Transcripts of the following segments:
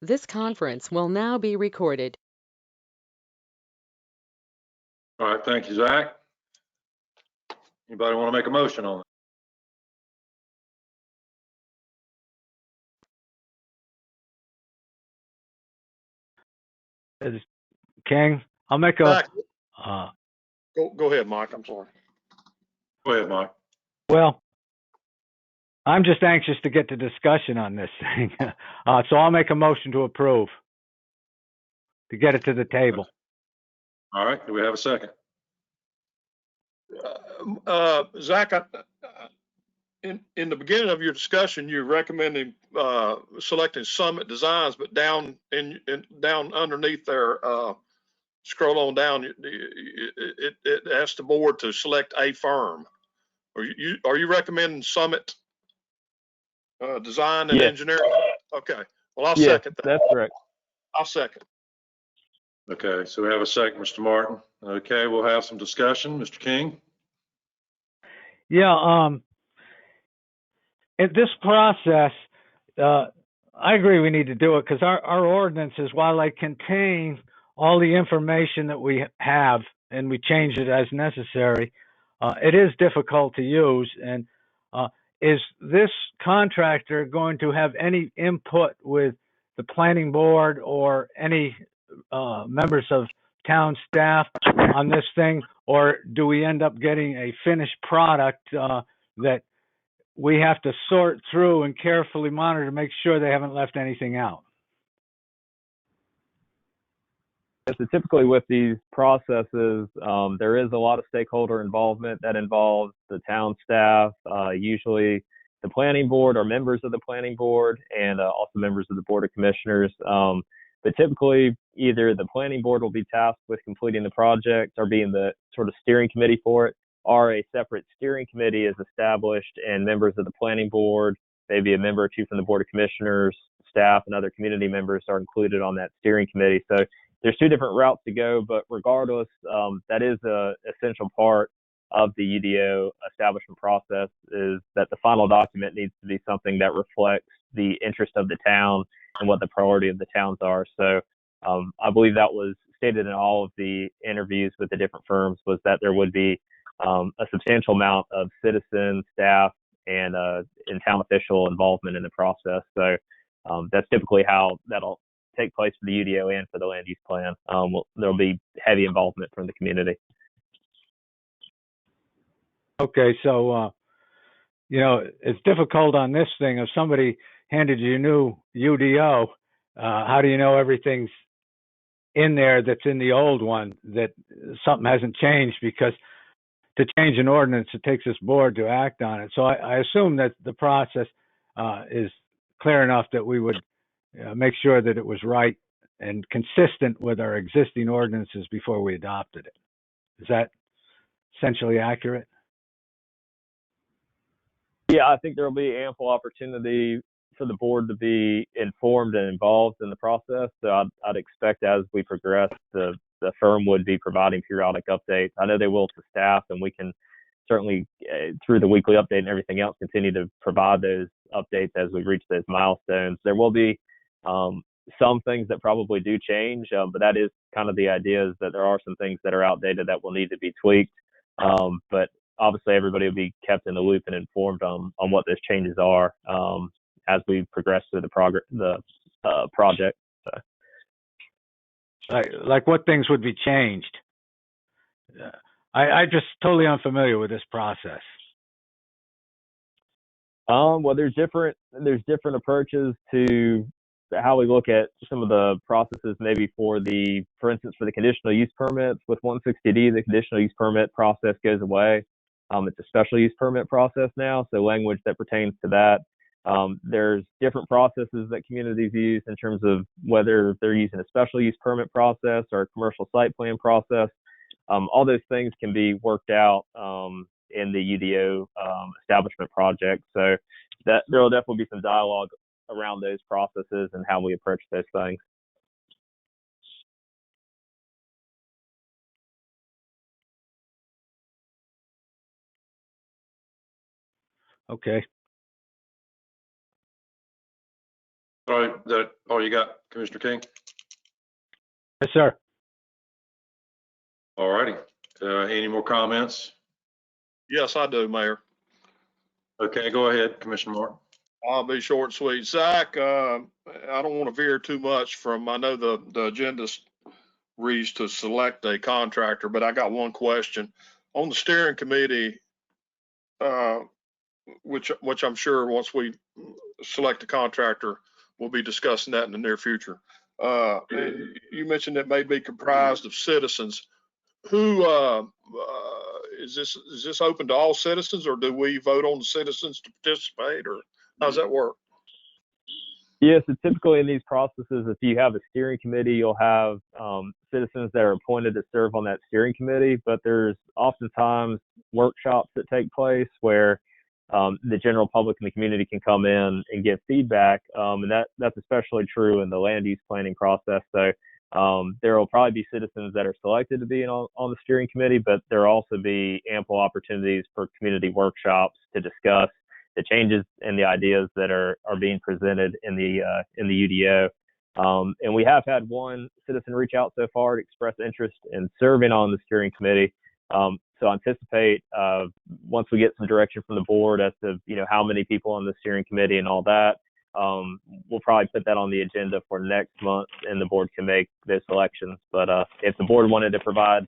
This conference will now be recorded. All right, thank you, Zach. Anybody want to make a motion on it? Is King, I'll make a, Zach, uh, go ahead, Mike. I'm sorry. Go ahead, Mike. well, I'm just anxious to get to discussion on this thing. So I'll make a motion to approve, to get it to the table. All right, do we have a second? Zach, in the beginning of your discussion, you're recommending selecting Summit Designs, but down down underneath there, scroll on down, it asks the board to select a firm. Are you recommending Summit Design and Yes. Engineering? Okay. Well, I'll Yes, second that. that's correct. I'll second. Okay, so we have a second, Mr. Martin. Okay, we'll have some discussion. Mr. King? Yeah, in this process, I agree we need to do it because our ordinances, while they contain all the information that we have and we change it as necessary, it is difficult to use. And is this contractor going to have any input with the planning board or any members of town staff on this thing, or do we end up getting a finished product that we have to sort through and carefully monitor to make sure they haven't left anything out? So typically with these processes, there is a lot of stakeholder involvement that involves the town staff, usually the planning board or members of the planning board, and also members of the board of commissioners. But typically, either the planning board will be tasked with completing the project or being the sort of steering committee for it, or a separate steering committee is established and members of the planning board, maybe a member or two from the board of commissioners, staff, and other community members are included on that steering committee. So there's two different routes to go, but regardless, that is a essential part of the UDO establishment process, is that the final document needs to be something that reflects the interest of the town and what the priority of the towns are. So I believe that was stated in all of the interviews with the different firms, was that there would be a substantial amount of citizen, staff, and town official involvement in the process. So that's typically how that'll take place for the UDO and for the land use plan. There'll be heavy involvement from the community. Okay, so it's difficult on this thing. If somebody handed you a new UDO, how do you know everything's in there that's in the old one, that something hasn't changed? Because to change an ordinance, it takes this board to act on it. So I assume that the process is clear enough that we would make sure that it was right and consistent with our existing ordinances before we adopted it. Is that essentially accurate? Yeah, I think there will be ample opportunity for the board to be informed and involved in the process. So I'd expect as we progress, the firm would be providing periodic updates. I know they will to staff, and we can certainly, through the weekly update and everything else, continue to provide those updates as we reach those milestones. There will be some things that probably do change, but that is kind of the idea, is that there are some things that are outdated that will need to be tweaked. But obviously everybody will be kept in the loop and informed on what those changes are as we progress through the project. So. Like what things would be changed? I just totally unfamiliar with this process. Well, there's different approaches to how we look at some of the processes, maybe for instance, for the conditional use permits. With 160D, the conditional use permit process goes away. It's a special use permit process now, so language that pertains to that. There's different processes that communities use in terms of whether they're using a special use permit process or a commercial site plan process. All those things can be worked out in the UDO establishment project. So that there will definitely be some dialogue around those processes and how we approach those things. Okay. All right, that all you got, Commissioner King? Yes, sir. All righty. Any more comments? Yes, I do, Mayor. Okay, go ahead, Commissioner Martin. I'll be short and sweet. Zach, I don't want to veer too much from, I know the agenda reads to select a contractor, but I got one question. On the steering committee, which I'm sure once we select a contractor, we'll be discussing that in the near future. You mentioned it may be comprised of citizens. Who is this open to all citizens, or do we vote on the citizens to participate, or how does that work? Yes, so typically in these processes, if you have a steering committee, you'll have citizens that are appointed to serve on that steering committee, but there's oftentimes workshops that take place where the general public and the community can come in and give feedback, and that's especially true in the land use planning process. So there will probably be citizens that are selected to be on the steering committee, but there will also be ample opportunities for community workshops to discuss the changes and the ideas that are being presented in the UDO. And we have had one citizen reach out so far to express interest in serving on the steering committee. So anticipate once we get some direction from the board as to how many people on the steering committee and all that, we'll probably put that on the agenda for next month, and the board can make those selections. But if the board wanted to provide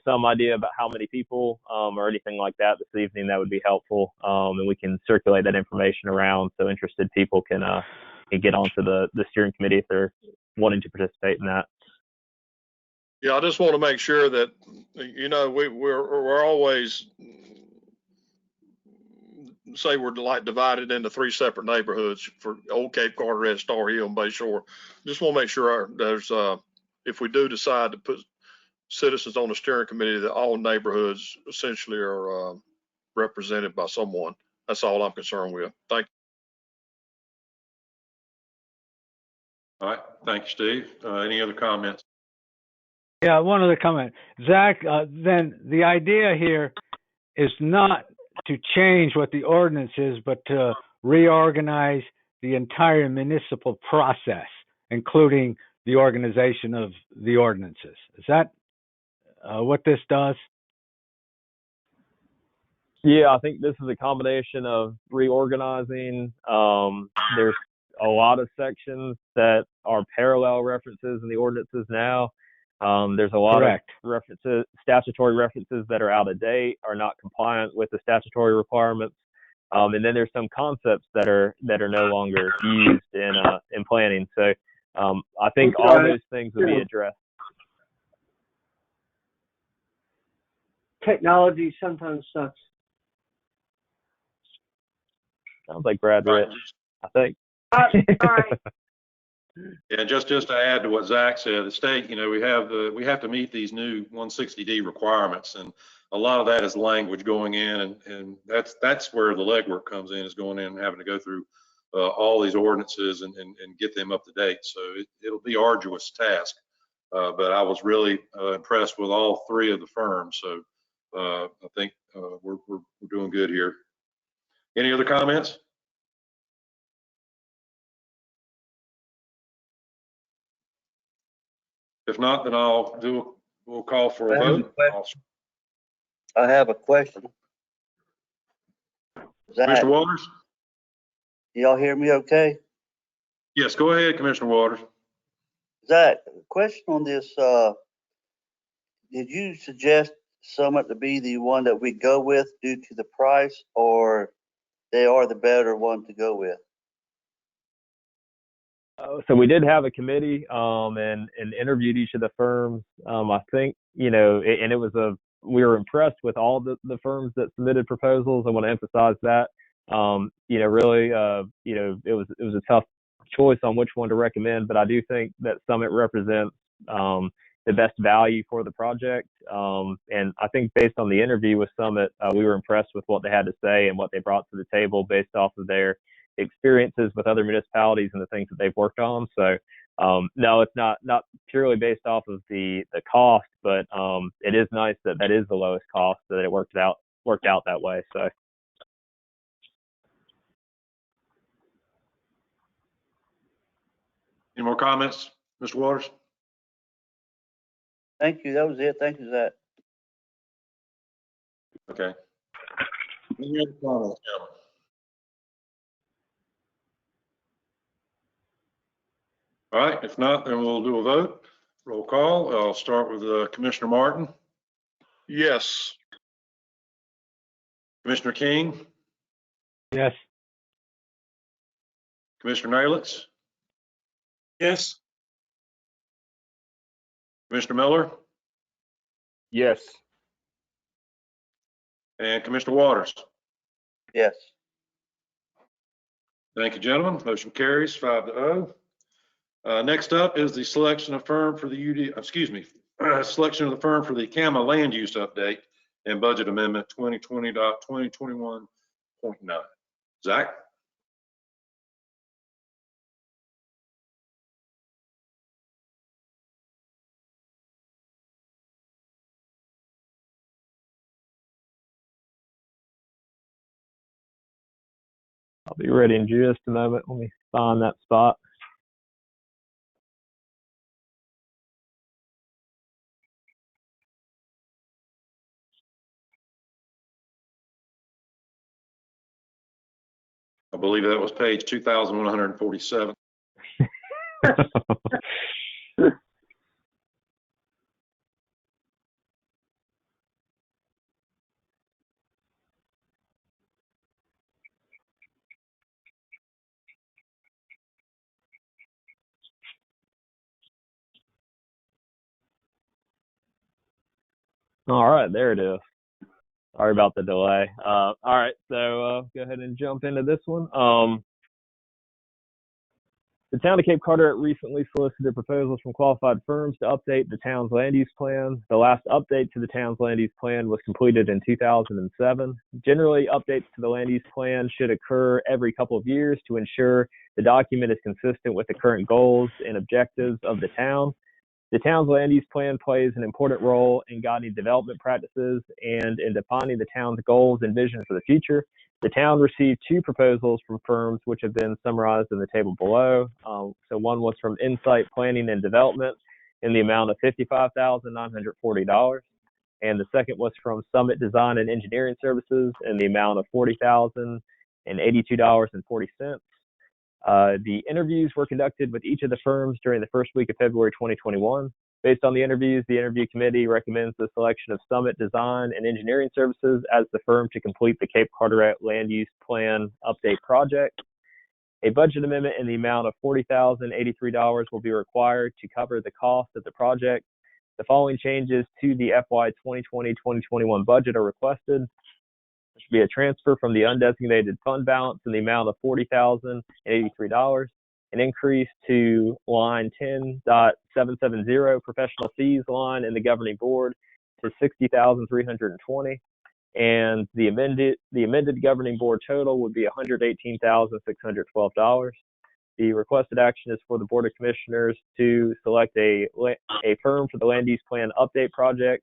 some idea about how many people or anything like that this evening, that would be helpful, and we can circulate that information around so interested people can get onto the steering committee if they're wanting to participate in that. Yeah, I just want to make sure that we're always say we're like divided into 3 separate neighborhoods for Old Cape, Carteret, Star Hill, and Bay Shore. Just want to make sure there's if we do decide to put citizens on the steering committee, that all neighborhoods essentially are represented by someone. That's all I'm concerned with. Thank you. All right, thank you, Steve. Any other comments? Yeah, one other comment. Zach, then the idea here is not to change what the ordinance is, but to reorganize the entire municipal process, including the organization of the ordinances. Is that what this does? Yeah, I think this is a combination of reorganizing. There's a lot of sections that are parallel references in the ordinances now. There's a lot Correct. of references, statutory references that are out of date, are not compliant with the statutory requirements. And then there's some concepts that are no longer used in planning. So I think all those things will be addressed. Technology sometimes sucks. Sounds like Brad Rich, I think. All right. Yeah, just to add to what Zach said, the state, we have to meet these new 160D requirements, and a lot of that is language going in, and that's where the legwork comes in, is going in and having to go through all these ordinances and get them up to date. So it'll be an arduous task, but I was really impressed with all 3 of the firms. So I think we're doing good here. Any other comments? If not, then we'll call for a vote. I have a question. Zach, Mr. Waters? y'all hear me okay? Yes, go ahead, Commissioner Waters. Zach, question on this, did you suggest Summit to be the one that we go with due to the price, or they are the better one to go with? So we did have a committee and interviewed each of the firms. I think, and it was we were impressed with all the firms that submitted proposals. I want to emphasize that. Really, it was a tough choice on which one to recommend, but I do think that Summit represents the best value for the project. And I think based on the interview with Summit, we were impressed with what they had to say and what they brought to the table based off of their experiences with other municipalities and the things that they've worked on. So no, it's not purely based off of the cost, but it is nice that is the lowest cost, so that it worked out that way. So Any more comments, Mr. Waters? Thank you. That was it. Thank you, Zach. Okay. Any other comments, gentlemen? All right, if not, then we'll do a vote. Roll call. I'll start with Commissioner Martin, Yes. Commissioner King, Yes. Commissioner Nalitz, Yes. Commissioner Miller, Yes. and Commissioner Waters. Yes. Thank you, gentlemen. Motion carries 5-0. Next up is the selection of firm for the selection of the firm for the CAMA land use update and budget amendment 2020.2021.9. Zach? I'll be ready in just a moment. Let me find that spot. I believe that was page 2,147. All right, there it is. Sorry about the delay. All right, so go ahead and jump into this one. The town of Cape Carteret recently solicited proposals from qualified firms to update the town's land use plan. The last update to the town's land use plan was completed in 2007. Generally, updates to the land use plan should occur every couple of years to ensure the document is consistent with the current goals and objectives of the town. The town's land use plan plays an important role in guiding development practices and in defining the town's goals and vision for the future. The town received 2 proposals from firms which have been summarized in the table below. So one was from Insight Planning and Development in the amount of $55,940. And the second was from Summit Design and Engineering Services in the amount of $40,082.40. The interviews were conducted with each of the firms during the first week of February 2021. Based on the interviews, the interview committee recommends the selection of Summit Design and Engineering Services as the firm to complete the Cape Carteret Land Use Plan Update project. A budget amendment in the amount of $40,083 will be required to cover the cost of the project. The following changes to the FY 2020-2021 budget are requested. There should be a transfer from the undesignated fund balance in the amount of $40,083, an increase to line 10.770 professional fees line in the governing board to $60,320, and the amended governing board total would be $118,612. The requested action is for the Board of Commissioners to select a firm for the land use plan update project,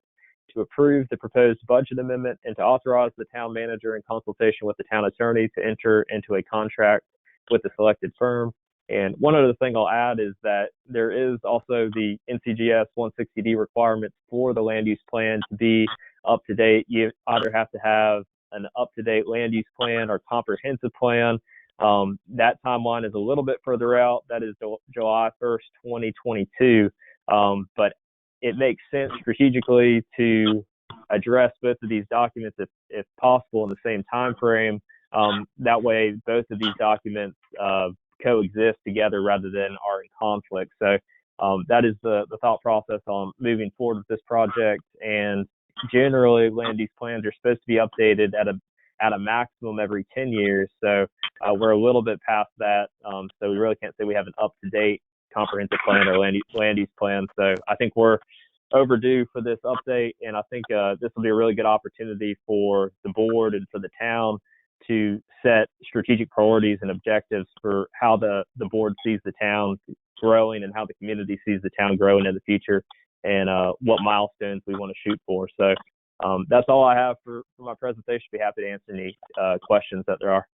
to approve the proposed budget amendment, and to authorize the town manager in consultation with the town attorney to enter into a contract with the selected firm. And one other thing I'll add is that there is also the NCGS 160D requirements for the land use plan to be up to date. You either have to have an up-to-date land use plan or comprehensive plan. That timeline is a little bit further out. That is July 1st, 2022. But it makes sense strategically to address both of these documents if possible in the same time frame. That way, both of these documents coexist together rather than are in conflict. So that is the thought process on moving forward with this project. And generally, land use plans are supposed to be updated at a maximum every 10 years. So we're a little bit past that. So we really can't say we have an up-to-date comprehensive plan or land use plan. So I think we're overdue for this update, and I think this will be a really good opportunity for the board and for the town to set strategic priorities and objectives for how the board sees the town growing and how the community sees the town growing in the future, and what milestones we want to shoot for. So that's all I have for my presentation. Be happy to answer any questions that there are.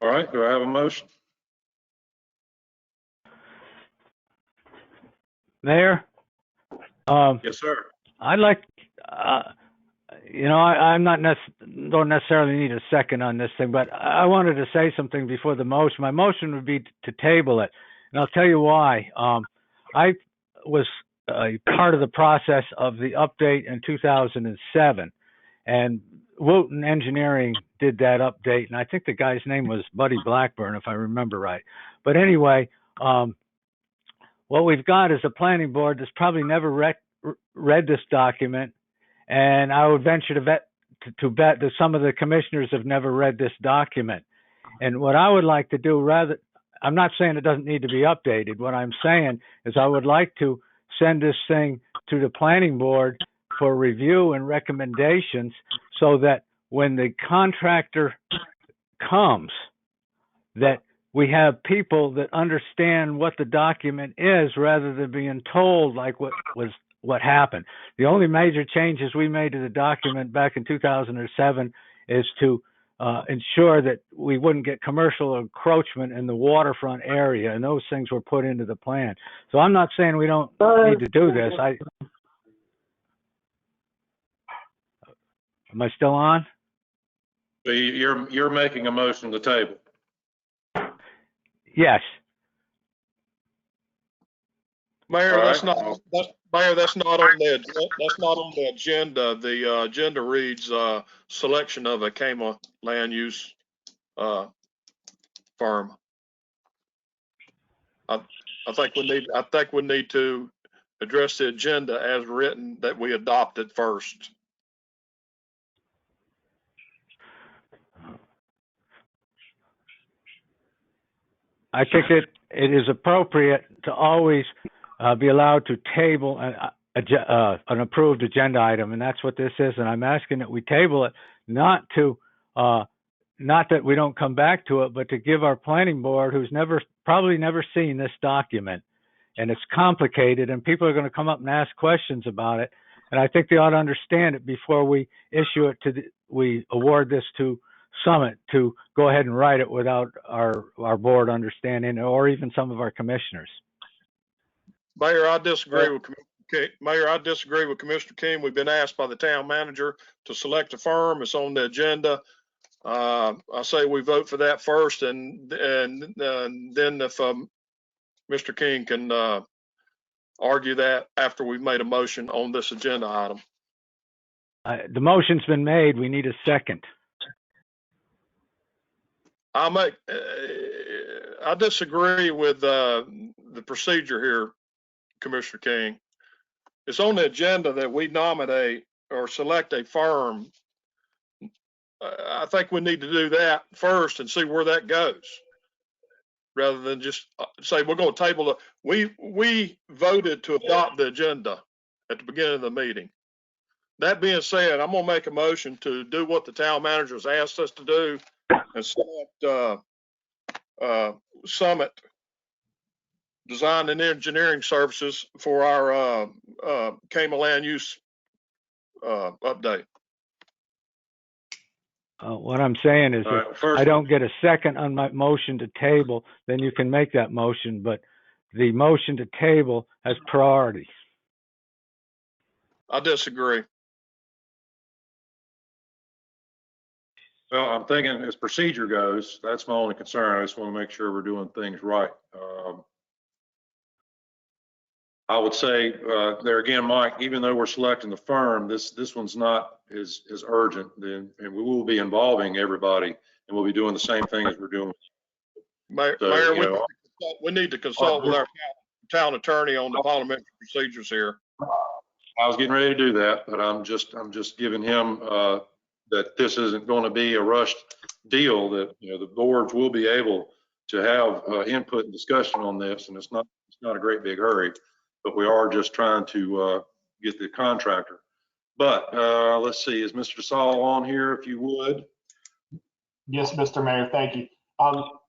All right, do I have a motion? Mayor, Yes, sir. I'd like, I'm not don't necessarily need a second on this thing, but I wanted to say something before the motion. My motion would be to table it, and I'll tell you why. I was a part of the process of the update in 2007, and Wooten Engineering did that update, and I think the guy's name was Buddy Blackburn, if I remember right. But anyway, what we've got is a planning board that's probably never read this document, and I would venture to bet that some of the commissioners have never read this document. And what I would like to do, I'm not saying it doesn't need to be updated. What I'm saying is I would like to send this thing to the planning board for review and recommendations, so that when the contractor comes, that we have people that understand what the document is, rather than being told like what happened. The only major changes we made to the document back in 2007 is to ensure that we wouldn't get commercial encroachment in the waterfront area, and those things were put into the plan. So I'm not saying we don't need to do this. Am I still on? So you're making a motion to table. Yes. Mayor, All that's right. not, Mayor, that's not on the agenda. The agenda reads, selection of a CAMA land use, firm. I think we need to address the agenda as written that we adopted first. I think it is appropriate to always be allowed to table an approved agenda item, and that's what this is. And I'm asking that we table it, not that we don't come back to it, but to give our planning board, who's probably never seen this document, and it's complicated, and people are going to come up and ask questions about it, and I think they ought to understand it before we issue it we award this to Summit to go ahead and write it without our board understanding, or even some of our commissioners. Mayor, I disagree with Commissioner King. We've been asked by the town manager to select a firm. It's on the agenda. I say we vote for that first, and then if Mr. King can argue that after we've made a motion on this agenda item. The motion's been made. We need a second. I disagree with the procedure here, Commissioner King. It's on the agenda that we nominate or select a firm. I think we need to do that first and see where that goes, rather than just say we're going to table it. We voted to adopt the agenda at the beginning of the meeting. That being said, I'm going to make a motion to do what the town manager has asked us to do and select Summit Design and Engineering Services for our CAMA land use update. What I'm saying is, if I don't get a second on my motion to table, then you can make that motion, but the motion to table has priority. I disagree. Well, I'm thinking as procedure goes, that's my only concern. I just want to make sure we're doing things right. I would say there again, Mike, even though we're selecting the firm, this one's not as urgent, and we will be involving everybody, and we'll be doing the same thing as we're doing. Mayor, we need to consult with our town attorney on the parliamentary procedures here. I was getting ready to do that, but I'm just giving him that this isn't going to be a rushed deal, that the boards will be able to have input and discussion on this, and it's not a great big hurry, but we are just trying to get the contractor. But let's see, is Mr. Saul on here, if you would? Yes, Mr. Mayor, thank you.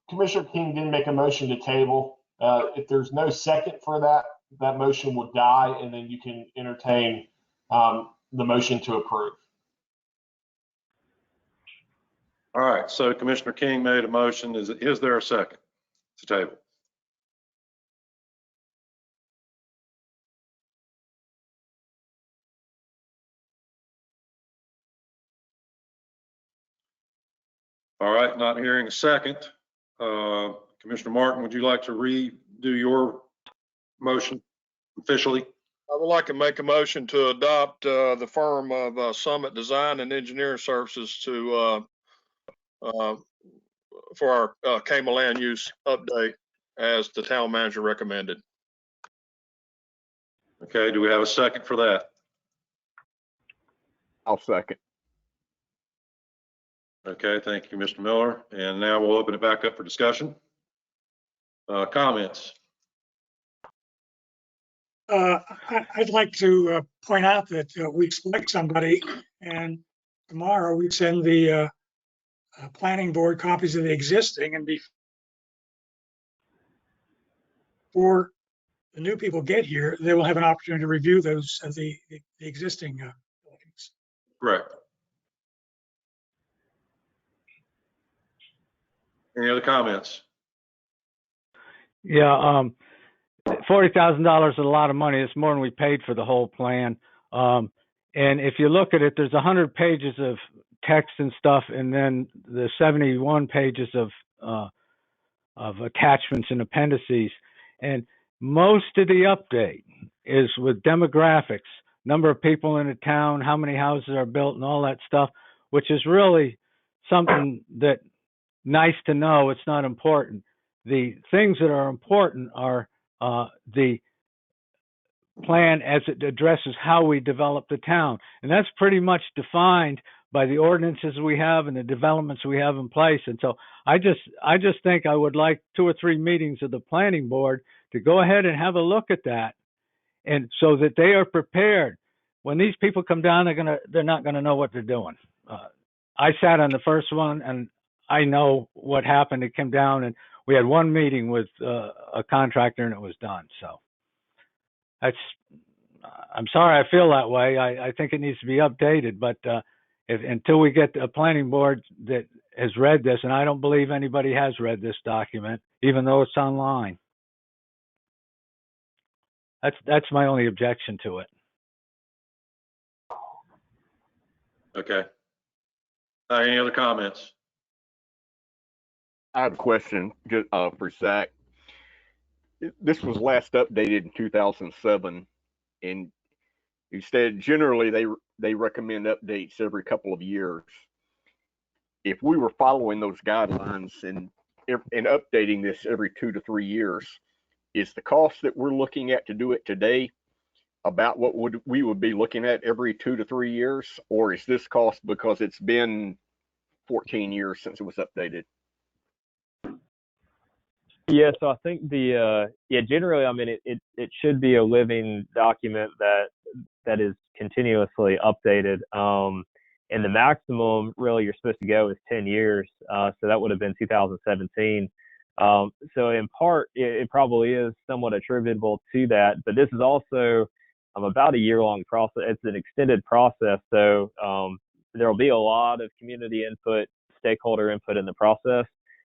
Commissioner King didn't make a motion to table. If there's no second for that motion will die, and then you can entertain the motion to approve. All right, so Commissioner King made a motion. Is there a second to table? All right, not hearing a second. Commissioner Martin, would you like to redo your motion officially? I would like to make a motion to adopt the firm of Summit Design and Engineering Services to for our Kama land use update as the town manager recommended. Okay, do we have a second for that? I'll second. Okay, thank you, Mr. Miller. And now we'll open it back up for discussion. Comments? I'd like to point out that we select somebody, and tomorrow we send the planning board copies of the existing, and before the new people get here, they will have an opportunity to review those the existing buildings. Correct. Any other comments? Yeah, $40,000 is a lot of money. It's more than we paid for the whole plan. And if you look at it, there's 100 pages of text and stuff, and then the 71 pages of attachments and appendices. And most of the update is with demographics, number of people in the town, how many houses are built, and all that stuff, which is really something that nice to know. It's not important. The things that are important are the plan as it addresses how we develop the town. And that's pretty much defined by the ordinances we have and the developments we have in place. And so I just think I would like 2 or 3 meetings of the planning board to go ahead and have a look at that, and so that they are prepared. When these people come down, they're not gonna know what they're doing. I sat on the first one, and I know what happened. It came down, and we had 1 meeting with a contractor, and it was done. So I'm sorry I feel that way. I think it needs to be updated, but until we get a planning board that has read this, and I don't believe anybody has read this document, even though it's online. That's my only objection to it. Okay. Any other comments? I have a question for Zach. This was last updated in 2007, and you said generally they recommend updates every couple of years. If we were following those guidelines and updating this every 2 to 3 years, is the cost that we're looking at to do it today about what we would be looking at every 2 to 3 years, or is this cost because it's been 14 years since it was updated? Yeah, so I think generally, I mean, it should be a living document that is continuously updated. And the maximum really you're supposed to go is 10 years. So that would have been 2017. So in part, it probably is somewhat attributable to that, but this is also about a year-long process. It's an extended process, so there will be a lot of community input, stakeholder input in the process.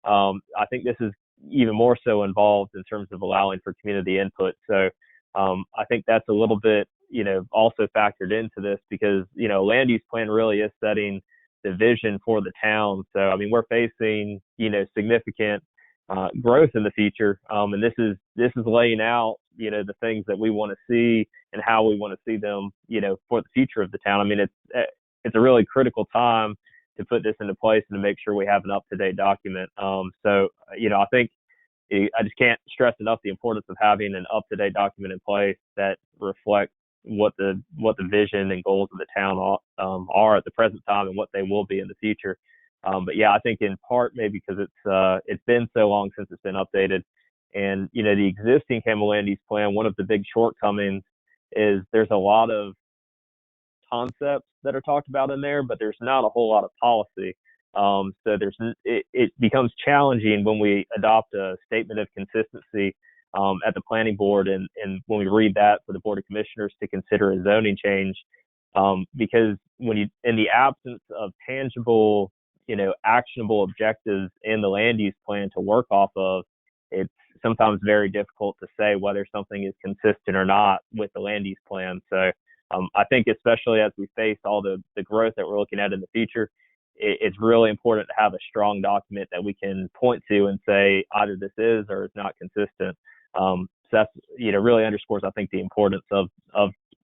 I think this is even more so involved in terms of allowing for community input. So I think that's a little bit, also factored into this because, land use plan really is setting the vision for the town. So, I mean, we're facing, significant growth in the future. And this is laying out, the things that we want to see and how we want to see them, for the future of the town. I mean, it's a really critical time to put this into place and to make sure we have an up-to-date document. So, I think I just can't stress enough the importance of having an up-to-date document in place that reflects what the vision and goals of the town are at the present time and what they will be in the future. But yeah, I think in part maybe because it's been so long since it's been updated, and the existing Campbell Land Use Plan, one of the big shortcomings is there's a lot of concepts that are talked about in there, but there's not a whole lot of policy. So it becomes challenging when we adopt a statement of consistency at the planning board and when we read that for the Board of Commissioners to consider a zoning change, because in the absence of tangible actionable objectives in the land use plan to work off of, it's sometimes very difficult to say whether something is consistent or not with the land use plan. So I think especially as we face all the growth that we're looking at in the future, it's really important to have a strong document that we can point to and say either this is or is not consistent. So that's, really underscores, I think, the importance of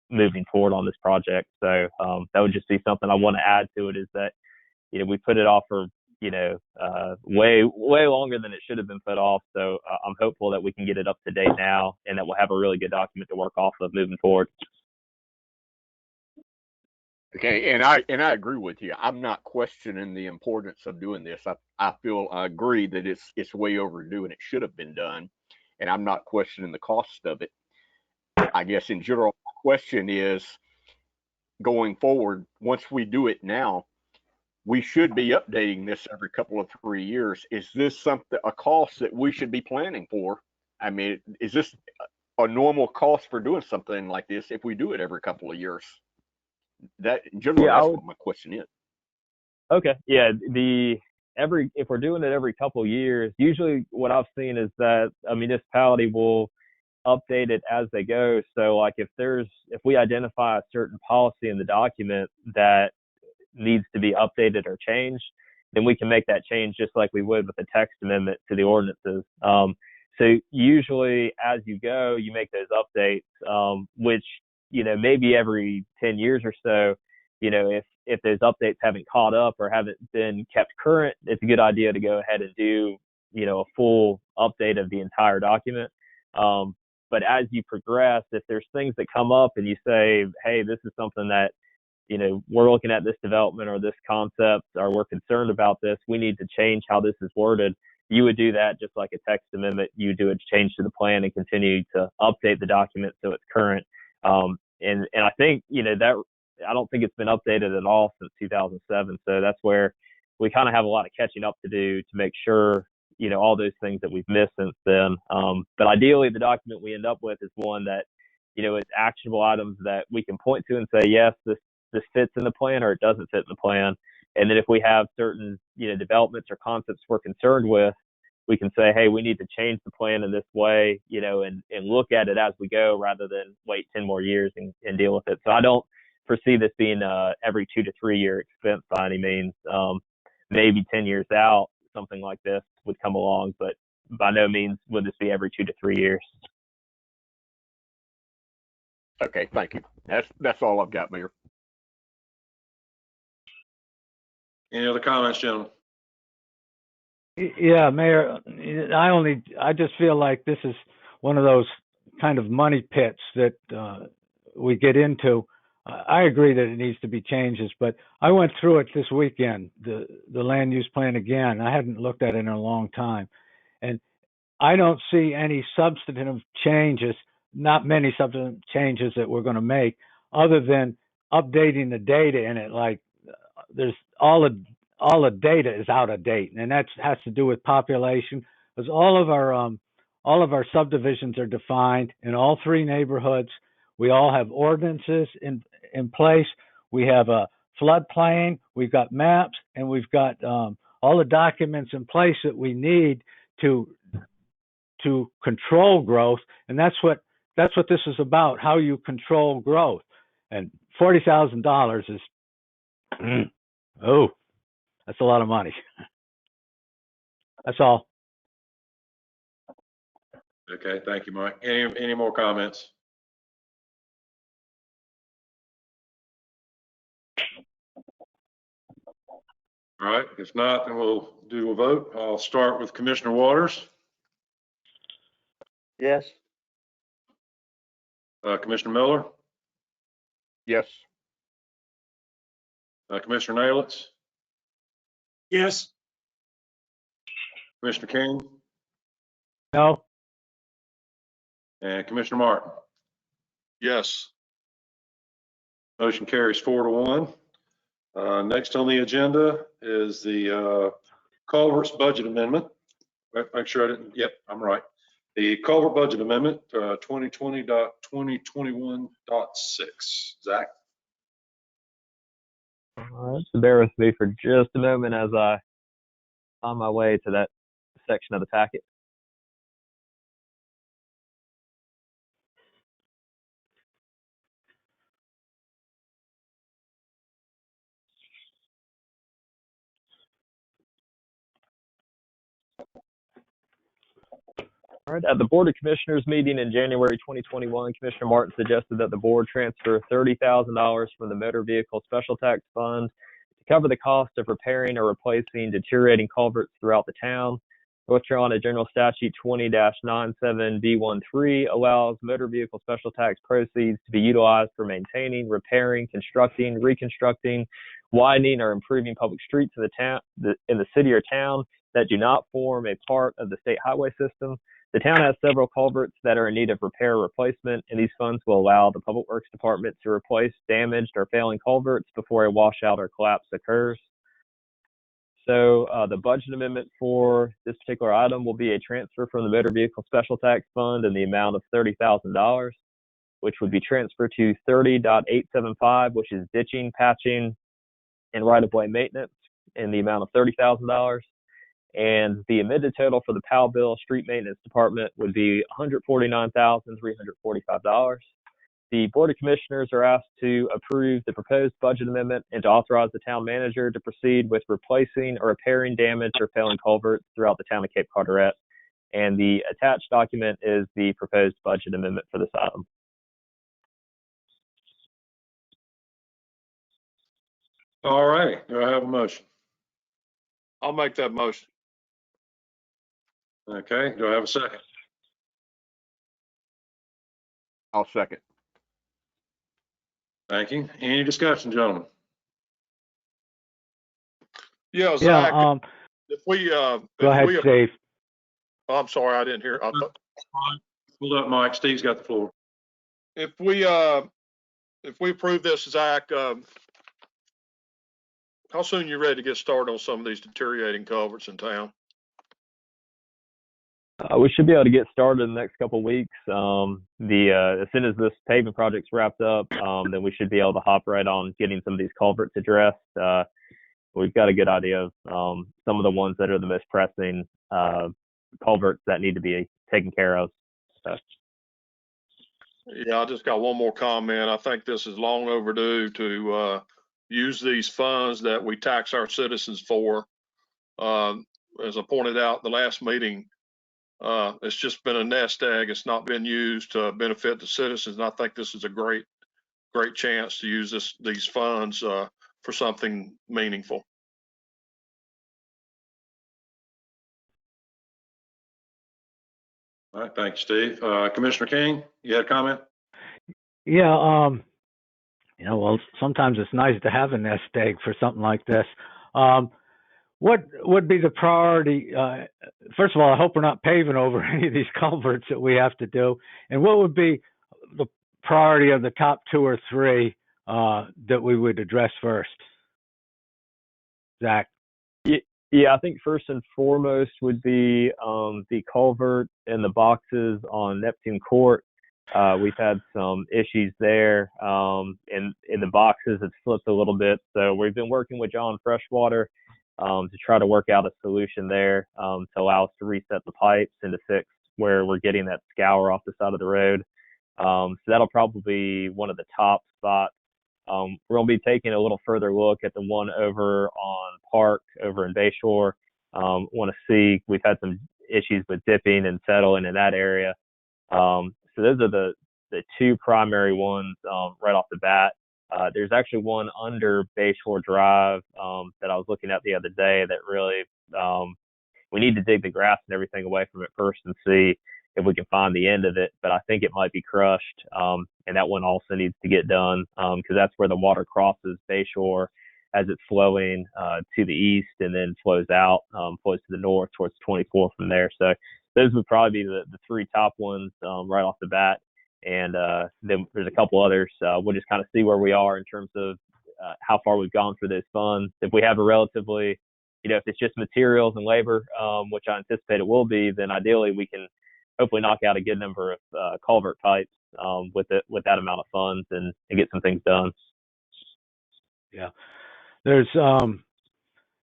moving forward on this project. So that would just be something I want to add to it, is that, we put it off for, way longer than it should have been put off. So I'm hopeful that we can get it up to date now and that we'll have a really good document to work off of moving forward. Okay, and I agree with you. I'm not questioning the importance of doing this. I agree that it's way overdue and it should have been done, and I'm not questioning the cost of it. I guess in general, my question is, going forward, once we do it now, we should be updating this every couple of 3 years. Is this a cost that we should be planning for? I mean, is this a normal cost for doing something like this if we do it every couple of years? That in general, that's what my question is. Okay, yeah. If we're doing it every couple of years, usually what I've seen is that a municipality will update it as they go. So like if we identify a certain policy in the document that needs to be updated or changed, then we can make that change just like we would with a text amendment to the ordinances. So usually as you go, you make those updates, which, maybe every 10 years or so, if those updates haven't caught up or haven't been kept current, it's a good idea to go ahead and do, a full update of the entire document. But as you progress, if there's things that come up and you say, hey, this is something that, we're looking at this development or this concept, or we're concerned about this, we need to change how this is worded, you would do that just like a text amendment. You would do a change to the plan and continue to update the document so it's current. And I think, that I don't think it's been updated at all since 2007. So that's where we kind of have a lot of catching up to do to make sure, all those things that we've missed since then. But ideally, the document we end up with is one that, it's actionable items that we can point to and say, yes, this fits in the plan or it doesn't fit in the plan. And then if we have certain, developments or concepts we're concerned with, we can say, hey, we need to change the plan in this way, and look at it as we go rather than wait 10 more years and deal with it. So I don't foresee this being every 2 to 3 year expense by any means. Maybe 10 years out, something like this would come along, but by no means would this be every 2 to 3 years. Okay, thank you. That's all I've got, Mayor. Any other comments, gentlemen? Yeah, Mayor, I just feel like this is one of those kind of money pits that we get into. I agree that it needs to be changes, but I went through it this weekend, the land use plan again. I hadn't looked at it in a long time. And I don't see any substantive changes, not many substantive changes that we're going to make, other than updating the data in it. Like there's all the data is out of date, and that has to do with population, because all of our subdivisions are defined in all 3 neighborhoods. We all have ordinances in place. We have a floodplain. We've got maps, and we've got all the documents in place that we need to control growth. And that's what this is about: how you control growth. And $40,000 is that's a lot of money. That's all. Okay, thank you, Mike. Any more comments? All right, if not, then we'll do a vote. I'll start with Commissioner Waters. Yes. Commissioner Miller. Yes. Commissioner Nailitz. Yes. Commissioner King. No. And Commissioner Martin. Yes. Motion carries 4-1. Next on the agenda is the culverts budget amendment. Make sure I didn't, yep, I'm right. The culvert budget amendment, 2020.2021.6. Zach? All right, so bear with me for just a moment as I on my way to that section of the packet. All right, at the Board of Commissioners meeting in January 2021, Commissioner Martin suggested that the board transfer $30,000 from the Motor Vehicle Special Tax Fund to cover the cost of repairing or replacing deteriorating culverts throughout the town. North Carolina General Statute 20-97B13 allows motor vehicle special tax proceeds to be utilized for maintaining, repairing, constructing, reconstructing, widening, or improving public streets in the city or town that do not form a part of the state highway system. The town has several culverts that are in need of repair or replacement, and these funds will allow the Public Works Department to replace damaged or failing culverts before a washout or collapse occurs. So the budget amendment for this particular item will be a transfer from the Motor Vehicle Special Tax Fund in the amount of $30,000, which would be transferred to 30.875, which is ditching, patching, and right-of-way maintenance in the amount of $30,000. And the amended total for the POW bill street maintenance department would be $149,345. The Board of Commissioners are asked to approve the proposed budget amendment and to authorize the town manager to proceed with replacing or repairing damaged or failing culverts throughout the town of Cape Carteret. And the attached document is the proposed budget amendment for this item. All right, do I have a motion? I'll make that motion. Okay, do I have a second? I'll second. Thank you. Any discussion, gentlemen? Yeah, Yeah, Zach, if we, go ahead, Steve. oh, I'm sorry, I didn't hear. Hold up, Mike. Steve's got the floor. If we approve this, Zach, how soon you ready to get started on some of these deteriorating culverts in town? We should be able to get started in the next couple of weeks. As soon as this paving project's wrapped up, then we should be able to hop right on getting some of these culverts addressed. We've got a good idea of some of the ones that are the most pressing culverts that need to be taken care of. So. Yeah, I just got one more comment. I think this is long overdue to use these funds that we tax our citizens for. As I pointed out the last meeting, it's just been a nest egg. It's not been used to benefit the citizens. And I think this is a great chance to use these funds for something meaningful. All right, thank you, Steve. Commissioner King, you had a comment? Yeah, well, sometimes it's nice to have a nest egg for something like this. What would be the priority? First of all, I hope we're not paving over any of these culverts that we have to do. And what would be the priority of the top 2 or 3 that we would address first? Zach? Yeah, I think first and foremost would be the culvert and the boxes on Neptune Court. We've had some issues there. In the boxes, it's slipped a little bit. So we've been working with John Freshwater to try to work out a solution there to allow us to reset the pipes and to fix where we're getting that scour off the side of the road. So that'll probably be one of the top spots. We're going to be taking a little further look at the one over on Park over in Bayshore. Want to see, we've had some issues with dipping and settling in that area. So those are the 2 primary ones right off the bat. There's actually one under Bayshore Drive that I was looking at the other day that really, we need to dig the grass and everything away from it first and see if we can find the end of it. But I think it might be crushed. And that one also needs to get done because that's where the water crosses Bayshore as it's flowing to the east and then flows out, flows to the north towards 24 from there. So those would probably be the 3 top ones right off the bat. And then there's a couple others. We'll just kind of see where we are in terms of how far we've gone for those funds. If we have a relatively, if it's just materials and labor, which I anticipate it will be, then ideally we can hopefully knock out a good number of culvert pipes with that amount of funds and get some things done. Yeah. There's, down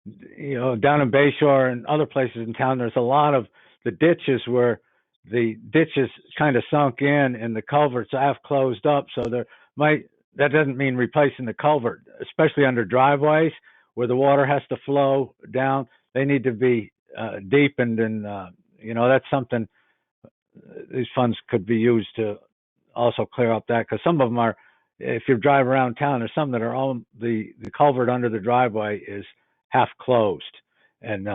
in Bayshore and other places in town, there's a lot of the ditches where the ditches kind of sunk in and the culverts have closed up. So that doesn't mean replacing the culvert, especially under driveways where the water has to flow down. They need to be deepened, and that's something these funds could be used to also clear up that, because some of them are, if you drive around town, there's some that are all the culvert under the driveway is half closed, and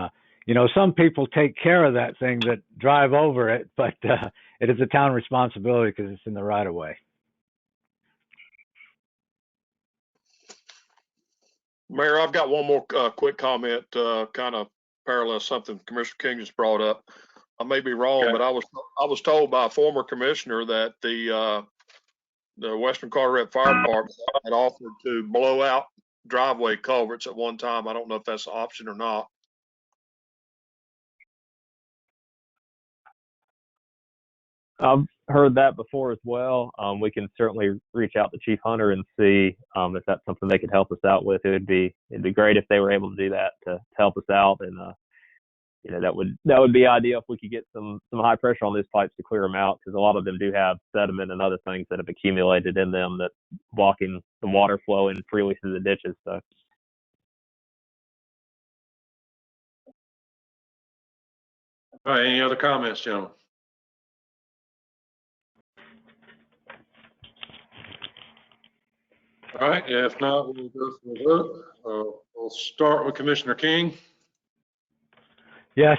some people take care of that thing that drive over it, but it is a town responsibility because it's in the right of way. Mayor, I've got one more quick comment, kind of parallel something Commissioner King just brought up. I may be wrong, Okay. but I was told by a former commissioner that the Western Carteret Fire Department had offered to blow out driveway culverts at one time. I don't know if that's an option or not. I've heard that before as well. We can certainly reach out to Chief Hunter and see if that's something they could help us out with. It'd be great if they were able to do that to help us out, and that would be ideal if we could get some high pressure on these pipes to clear them out, because a lot of them do have sediment and other things that have accumulated in them that's blocking the water flowing freely through the ditches. So. All right, any other comments, gentlemen? All right, if not, we'll go for a vote. We'll start with Commissioner King. Yes.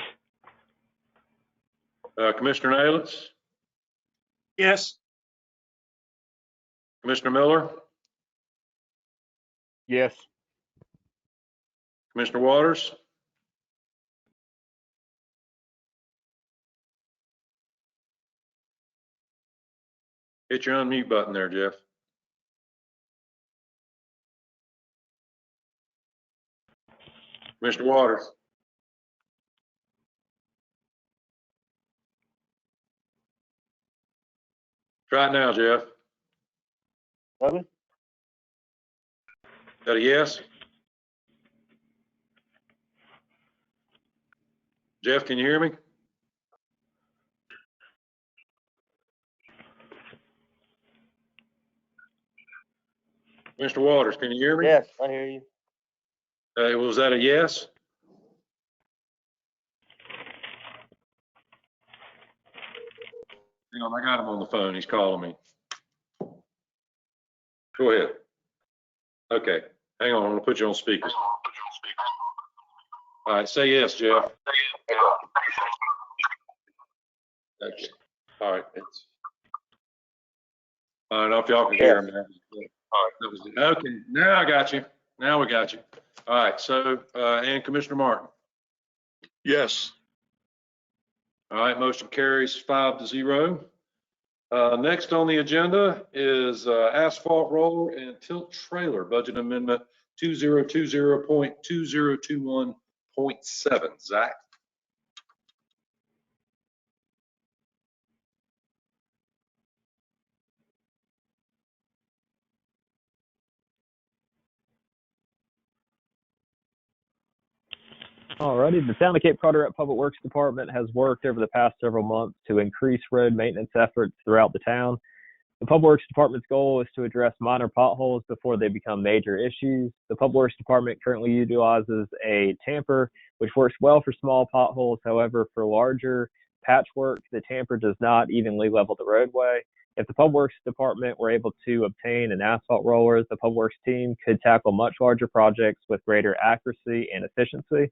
Commissioner Nalitz, Yes. Commissioner Miller, Yes. Commissioner Waters, hit your unmute button there, Jeff. Commissioner Waters. Try it now, Jeff. Okay. Got a yes? Jeff, can you hear me? Mr. Waters, can you hear me? Yes, I hear you. Was that a yes? Hang on, I got him on the phone. He's calling me. Go ahead. Okay, hang on. I'm gonna put you on speaker. All right, say yes, Jeff. Okay. All right. I don't know if y'all can hear him. All right. Okay, now I got you. Now we got you. All right, so, and Commissioner Martin. Yes. All right, motion carries 5-0. Next on the agenda is asphalt roller and tilt trailer budget amendment 2020.2021.7. Zach? Alrighty, the Town of Cape Carteret Public Works Department has worked over the past several months to increase road maintenance efforts throughout the town. The Public Works Department's goal is to address minor potholes before they become major issues. The Public Works Department currently utilizes a tamper, which works well for small potholes. However, for larger patchwork, the tamper does not evenly level the roadway. If the Public Works Department were able to obtain an asphalt roller, the Public Works team could tackle much larger projects with greater accuracy and efficiency.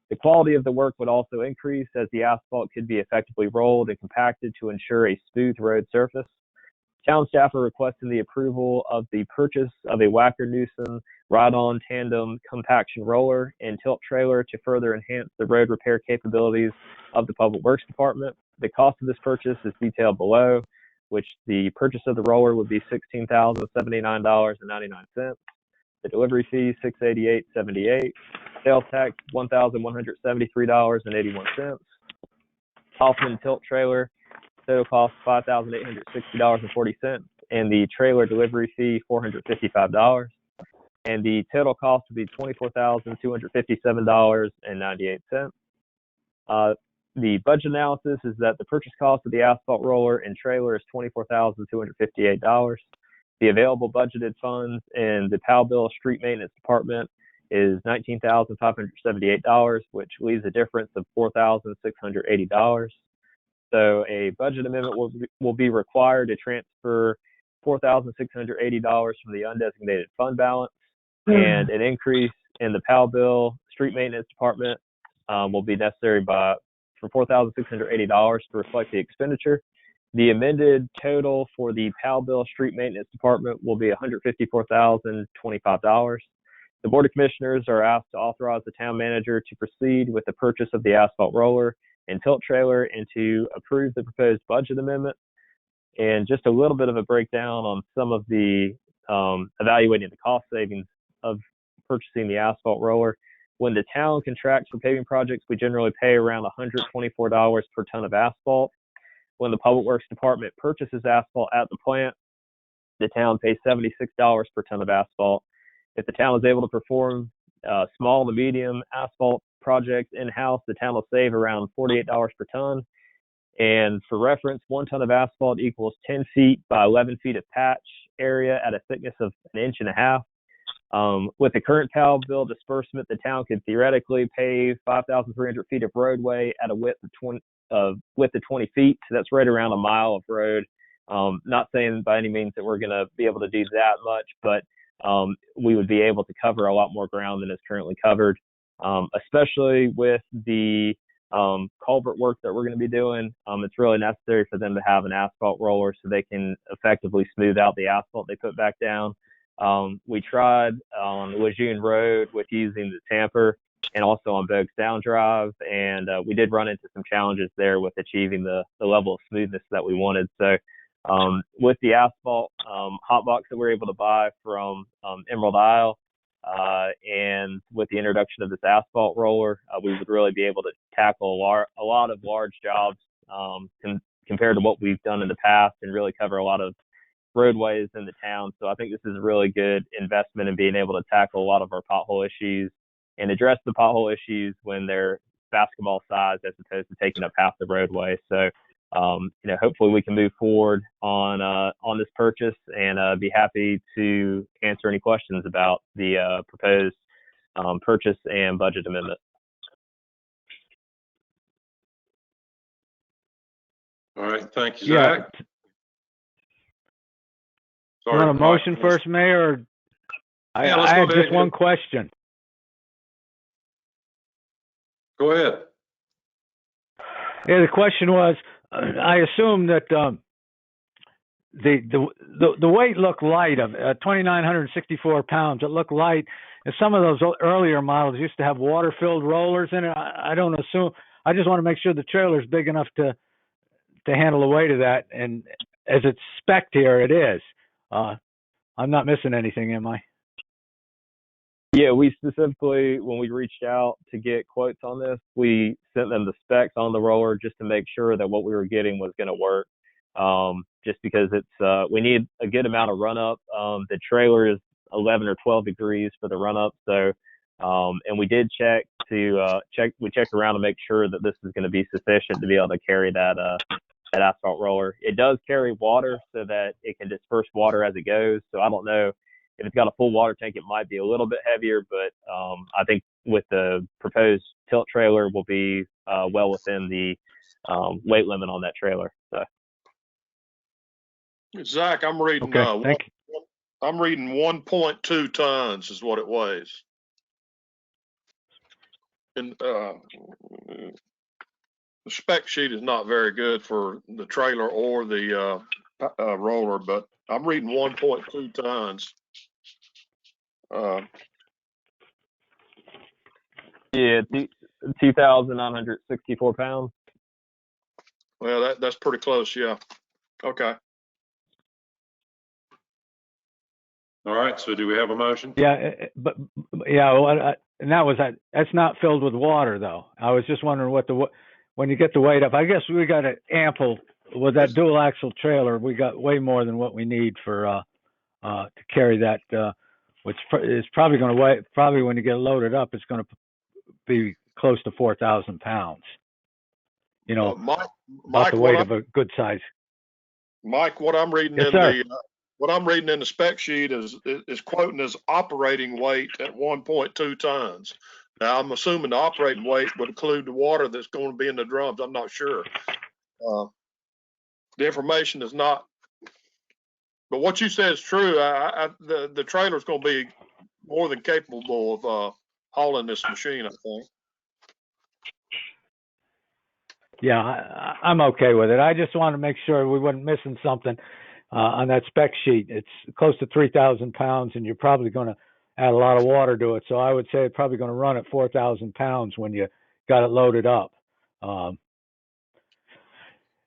The quality of the work would also increase as the asphalt could be effectively rolled and compacted to ensure a smooth road surface. Town staff are requesting the approval of the purchase of a Wacker-Newson ride-on tandem compaction roller and tilt trailer to further enhance the road repair capabilities of the Public Works Department. The cost of this purchase is detailed below, which the purchase of the roller would be $16,079.99. The delivery fee $688.78. Sales tax $1,173.81. Hoffman tilt trailer total cost $5,860.40, and the trailer delivery fee $455. and the total cost would be $24,257.98. The budget analysis is that the purchase cost of the asphalt roller and trailer is $24,258. The available budgeted funds in the Powellville Street Maintenance Department is $19,578, which leaves a difference of $4,680. So a budget amendment will be required to transfer $4,680 from the undesignated fund balance, and an increase in the Powellville Street Maintenance Department will be necessary for $4,680 to reflect the expenditure. The amended total for the Powellville Street Maintenance Department will be $154,025. The Board of Commissioners are asked to authorize the town manager to proceed with the purchase of the asphalt roller and tilt trailer and to approve the proposed budget amendment. And just a little bit of a breakdown on some of the evaluating the cost savings of purchasing the asphalt roller. When the town contracts for paving projects, we generally pay around $124 per ton of asphalt. When the Public Works Department purchases asphalt at the plant, the town pays $76 per ton of asphalt. If the town is able to perform small to medium asphalt projects in-house, the town will save around $48 per ton. And for reference, 1 ton of asphalt equals 10 feet by 11 feet of patch area at a thickness of 1.5 inches. With the current Powellville disbursement, the town could theoretically pave 5,300 feet of roadway at a width of 20 feet. So that's right around a mile of road. Not saying by any means that we're going to be able to do that much, but we would be able to cover a lot more ground than is currently covered, especially with the culvert work that we're going to be doing. It's really necessary for them to have an asphalt roller so they can effectively smooth out the asphalt they put back down. We tried on Lejeune Road with using the tamper and also on Bogues Down Drive, and we did run into some challenges there with achieving the level of smoothness that we wanted. So with the asphalt hot box that we're able to buy from Emerald Isle, and with the introduction of this asphalt roller, we would really be able to tackle a lot of large jobs compared to what we've done in the past and really cover a lot of roadways in the town. So I think this is a really good investment in being able to tackle a lot of our pothole issues and address the pothole issues when they're basketball size as opposed to taking up half the roadway. So hopefully we can move forward on this purchase and be happy to answer any questions about the proposed purchase and budget amendment. All right, thank you, Zach. Yeah. Sorry, You want a Mike. motion first, Mayor? I Yeah, let's go have ahead. just one question. Go ahead. Yeah, the question was, I assume that the weight looked light of 2,964 pounds. It looked light. And some of those earlier models used to have water-filled rollers in it. I don't assume. I just want to make sure the trailer's big enough to handle the weight of that. And as it's spec'd here, it is. I'm not missing anything, am I? Yeah, we specifically, when we reached out to get quotes on this, we sent them the specs on the roller just to make sure that what we were getting was going to work. Just because we need a good amount of run up. The trailer is 11 or 12 degrees for the run up. So, and we did check around to make sure that this is going to be sufficient to be able to carry that asphalt roller. It does carry water so that it can disperse water as it goes. So I don't know if it's got a full water tank, it might be a little bit heavier, but I think with the proposed tilt trailer, we'll be well within the weight limit on that trailer. So. Zach, I'm reading. Okay, thank you. I'm reading 1.2 tons is what it weighs. And the spec sheet is not very good for the trailer or the roller, but I'm reading 1.2 tons. Yeah, 2,964 pounds. Well, that's pretty close. Yeah. Okay. All right, so do we have a motion? Yeah, but yeah, well, and that's not filled with water though. I was just wondering when you get the weight up. I guess we got it ample with that dual axle trailer. We got way more than what we need for to carry that which is probably going to weigh, probably when you get it loaded up, it's going to be close to 4,000 pounds. You know, about Mike, the weight of a good size. Mike, what I'm reading Yes, in sir. the spec sheet is quoting as operating weight at 1.2 tons. Now, I'm assuming the operating weight would include the water that's going to be in the drums. I'm not sure. The information is not, but what you said is true. The trailer's going to be more than capable of hauling this machine, I think. Yeah, I'm okay with it. I just want to make sure we weren't missing something on that spec sheet. It's close to 3,000 pounds, and you're probably going to add a lot of water to it. So I would say it's probably going to run at 4,000 pounds when you got it loaded up.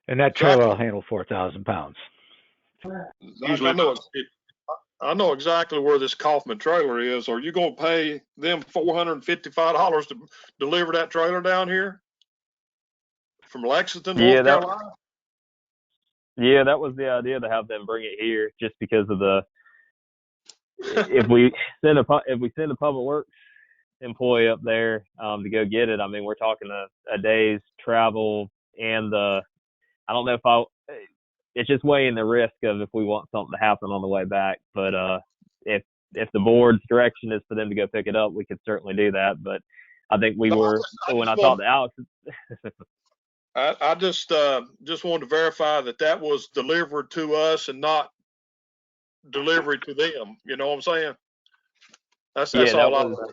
And that trailer will handle 4,000 pounds. Usually, I know exactly where this Kaufman trailer is. Are you going to pay them $455 to deliver that trailer down here from Lexington, North Carolina? Yeah, that was the idea, to have them bring it here, just because of the if we send a public works employee up there to go get it, I mean, we're talking a day's travel, and I don't know if it's just weighing the risk of if we want something to happen on the way back. But if the board's direction is for them to go pick it up, we could certainly do that. But I think when I talked to Alex. I just wanted to verify that was delivered to us and not delivery to them. You know what I'm saying? That's all I was.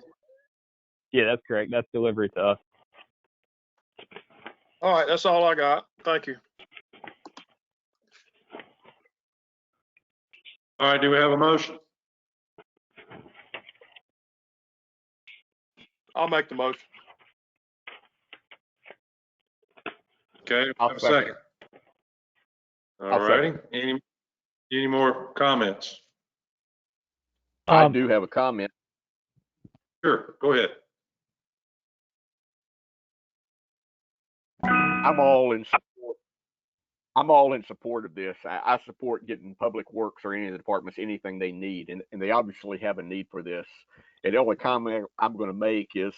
Yeah, that's correct. That's delivery to us. All right, that's all I got. Thank you. All right, do we have a motion? I'll make the motion. Okay, I'll have a second. All righty. Any more comments? I do have a comment. Sure, go ahead. I'm all in support of this. I support getting public works or any of the departments anything they need, and they obviously have a need for this. And the only comment I'm going to make is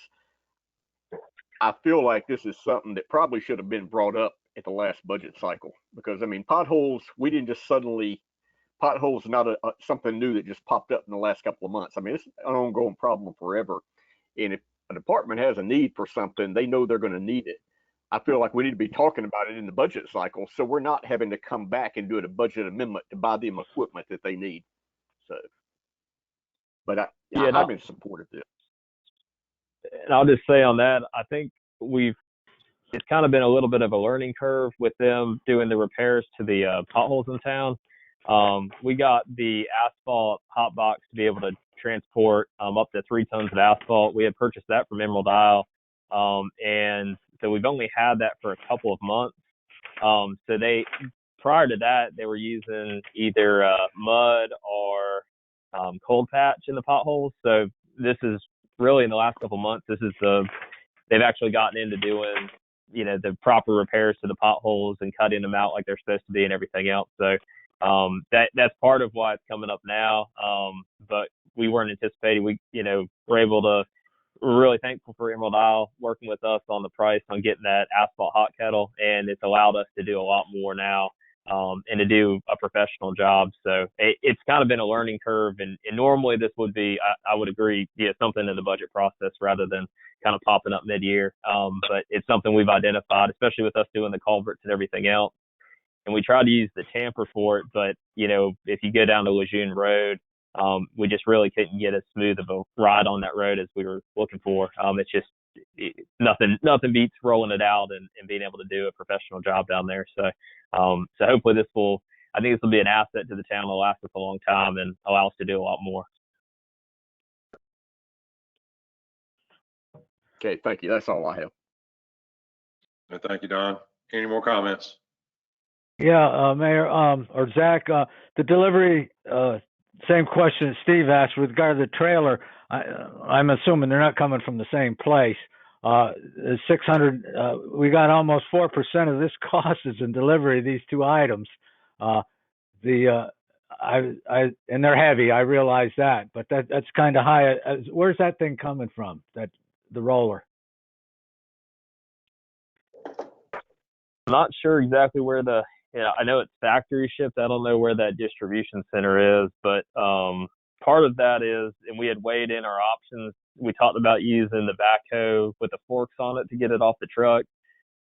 I feel like this is something that probably should have been brought up at the last budget cycle, because I mean, potholes are not something new that just popped up in the last couple of months. I mean, it's an ongoing problem forever. And if a department has a need for something, they know they're going to need it. I feel like we need to be talking about it in the budget cycle, so we're not having to come back and do a budget amendment to buy them equipment that they need. So, but I'm in support of this. And I'll just say on that, I think it's kind of been a little bit of a learning curve with them doing the repairs to the potholes in town. We got the asphalt hot box to be able to transport up to 3 tons of asphalt. We had purchased that from Emerald Isle, and so we've only had that for a couple of months. So prior to that, they were using either mud or cold patch in the potholes. So this is really, in the last couple of months, they've actually gotten into doing, the proper repairs to the potholes and cutting them out like they're supposed to be and everything else. So that's part of why it's coming up now. But we weren't anticipating. We're really thankful for Emerald Isle working with us on the price on getting that asphalt hot kettle, and it's allowed us to do a lot more now and to do a professional job. So it's kind of been a learning curve, and normally this would be, I would agree, something in the budget process rather than kind of popping up mid-year. But it's something we've identified, especially with us doing the culverts and everything else. And we tried to use the tamper for it, but if you go down the Lejeune Road, we just really couldn't get as smooth of a ride on that road as we were looking for. It's just nothing beats rolling it out and being able to do a professional job down there. So hopefully I think this will be an asset to the town. It'll last us a long time and allow us to do a lot more. Okay, thank you. That's all I have. Thank you, Don. Any more comments? Yeah, Mayor, or Zach, the delivery, same question that Steve asked with regard to the trailer. I'm assuming they're not coming from the same place. 600, we got almost 4% of this cost is in delivery of these 2 items. and they're heavy. I realize that, but that's kind of high. Where's that thing coming from? The roller. I'm not sure exactly where I know it's factory shipped. I don't know where that distribution center is, but part of that is, and we had weighed in our options. We talked about using the backhoe with the forks on it to get it off the truck,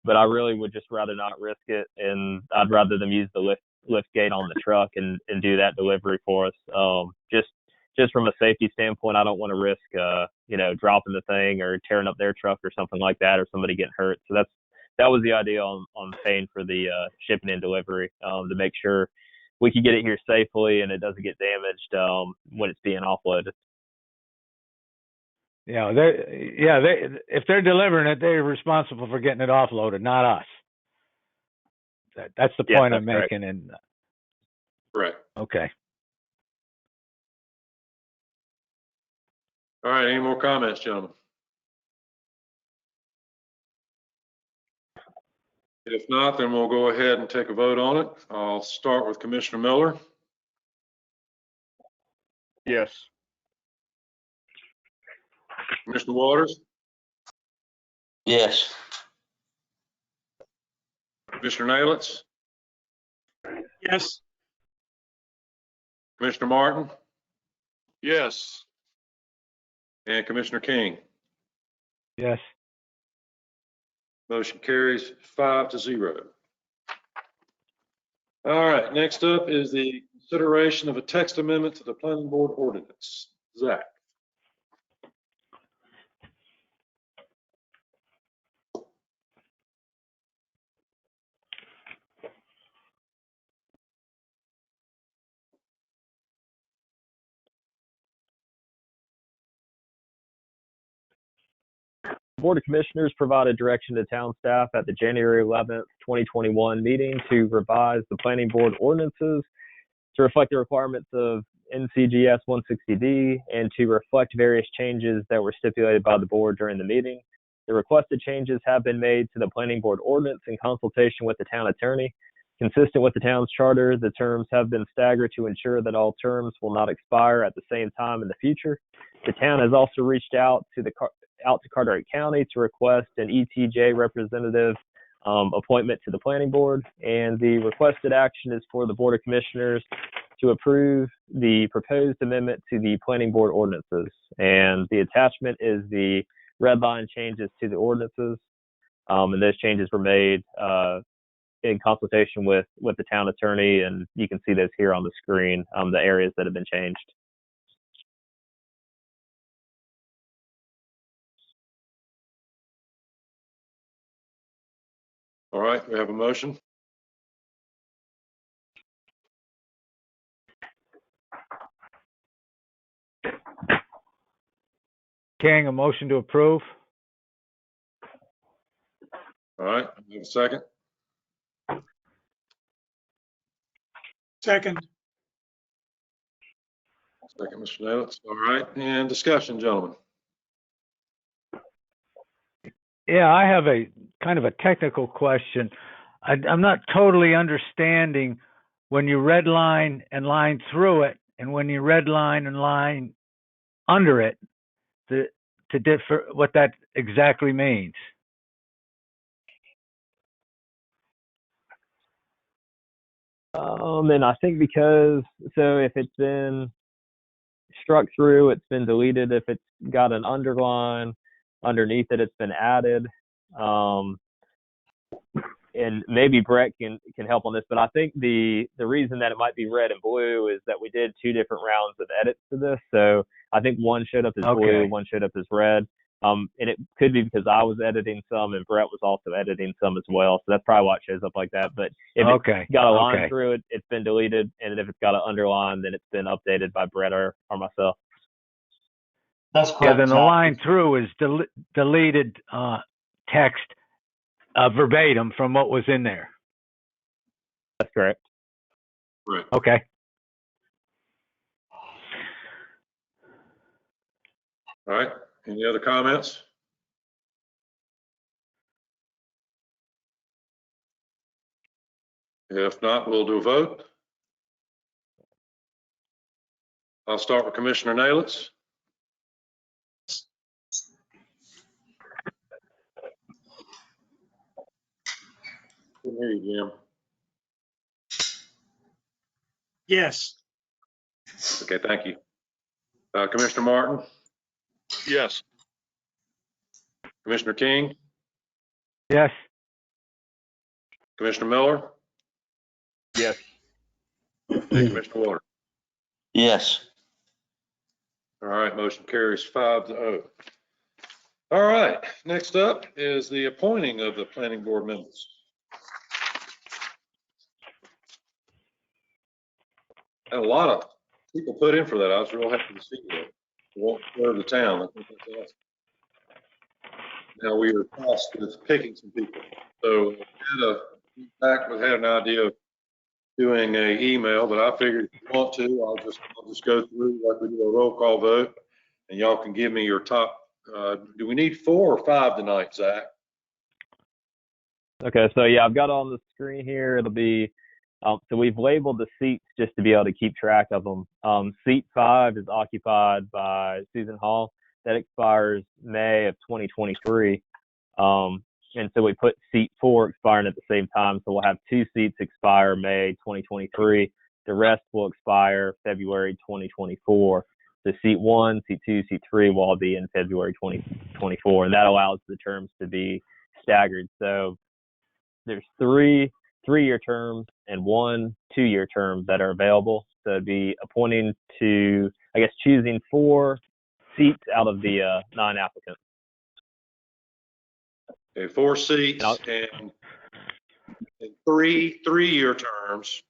but I really would just rather not risk it, and I'd rather them use the lift gate on the truck and do that delivery for us. Just from a safety standpoint, I don't want to risk dropping the thing or tearing up their truck or something like that, or somebody getting hurt. So that was the idea on paying for the shipping and delivery, to make sure we could get it here safely and it doesn't get damaged when it's being offloaded. Yeah, if they're delivering it, they're responsible for getting it offloaded, not us. That's the point I'm making. And Correct. Okay. All right, any more comments, gentlemen? If not, then we'll go ahead and take a vote on it. I'll start with Commissioner Miller. Yes. Commissioner Waters, Yes. Commissioner Nalitz, Yes. Commissioner Martin, Yes. and Commissioner King. Yes. Motion carries 5-0. All right, next up is the consideration of a text amendment to the planning board ordinance. Zach. The Board of Commissioners provided direction to town staff at the January 11th, 2021 meeting to revise the planning board ordinances to reflect the requirements of NCGS 160D and to reflect various changes that were stipulated by the board during the meeting. The requested changes have been made to the planning board ordinance in consultation with the town attorney. Consistent with the town's charter, the terms have been staggered to ensure that all terms will not expire at the same time in the future. The town has also reached out to Carteret County to request an ETJ representative appointment to the planning board, and the requested action is for the Board of Commissioners to approve the proposed amendment to the planning board ordinances. And the attachment is the red line changes to the ordinances, and those changes were made in consultation with the town attorney, and you can see those here on the screen, the areas that have been changed. All right, we have a motion. King, a motion to approve. All right, we have a second. Second. Second, Mr. Nalitz. All right, and discussion, gentlemen. Yeah, I have a kind of a technical question. I'm not totally understanding when you red line and line through it, and when you red line and line under it, to differ what that exactly means. And I think if it's been struck through, it's been deleted. If it's got an underline underneath it, it's been added. And maybe Brett can help on this, but I think the reason that it might be red and blue is that we did 2 different rounds of edits to this. So I think one showed up as blue, one showed up as red. And it could be because I was editing some and Brett was also editing some as well. So that's probably why it shows up like that. But if it's got a line through it, it's been deleted. And if it's got an underline, then it's been updated by Brett or myself. That's correct. Yeah, then the line through is deleted text verbatim from what was in there. That's correct. Right. Okay. All right, any other comments? If not, we'll do a vote. I'll start with Commissioner Nalitz. Good hear you, Jim. Yes. Okay, thank you. Commissioner Martin, Yes. Commissioner King, Yes. Commissioner Miller, Yes. and Commissioner Water. Yes. All right, motion carries 5-0. All right, next up is the appointing of the planning board members. Had a lot of people put in for that. I was real happy to see that. Won't serve the town. I think that's awesome. Now we are tasked with picking some people. So we had an idea of doing a email, but I figured if you want to, I'll just go through like we do a roll call vote, and y'all can give me your top. Do we need 4 or 5 tonight, Zach? Okay, so yeah, I've got on the screen here. It'll be so we've labeled the seats just to be able to keep track of them. Seat 5 is occupied by Susan Hall. That expires May of 2023. And so we put seat 4 expiring at the same time. So we'll have 2 seats expire May 2023. The rest will expire February 2024. So seat 1, seat 2, seat 3 will all be in February 2024. And that allows the terms to be staggered. So there's 3 3-year terms and 1 2-year term that are available. So it'd be appointing to, I guess, choosing 4 seats out of the 9 applicants. Okay, 4 seats and 3 3-year terms,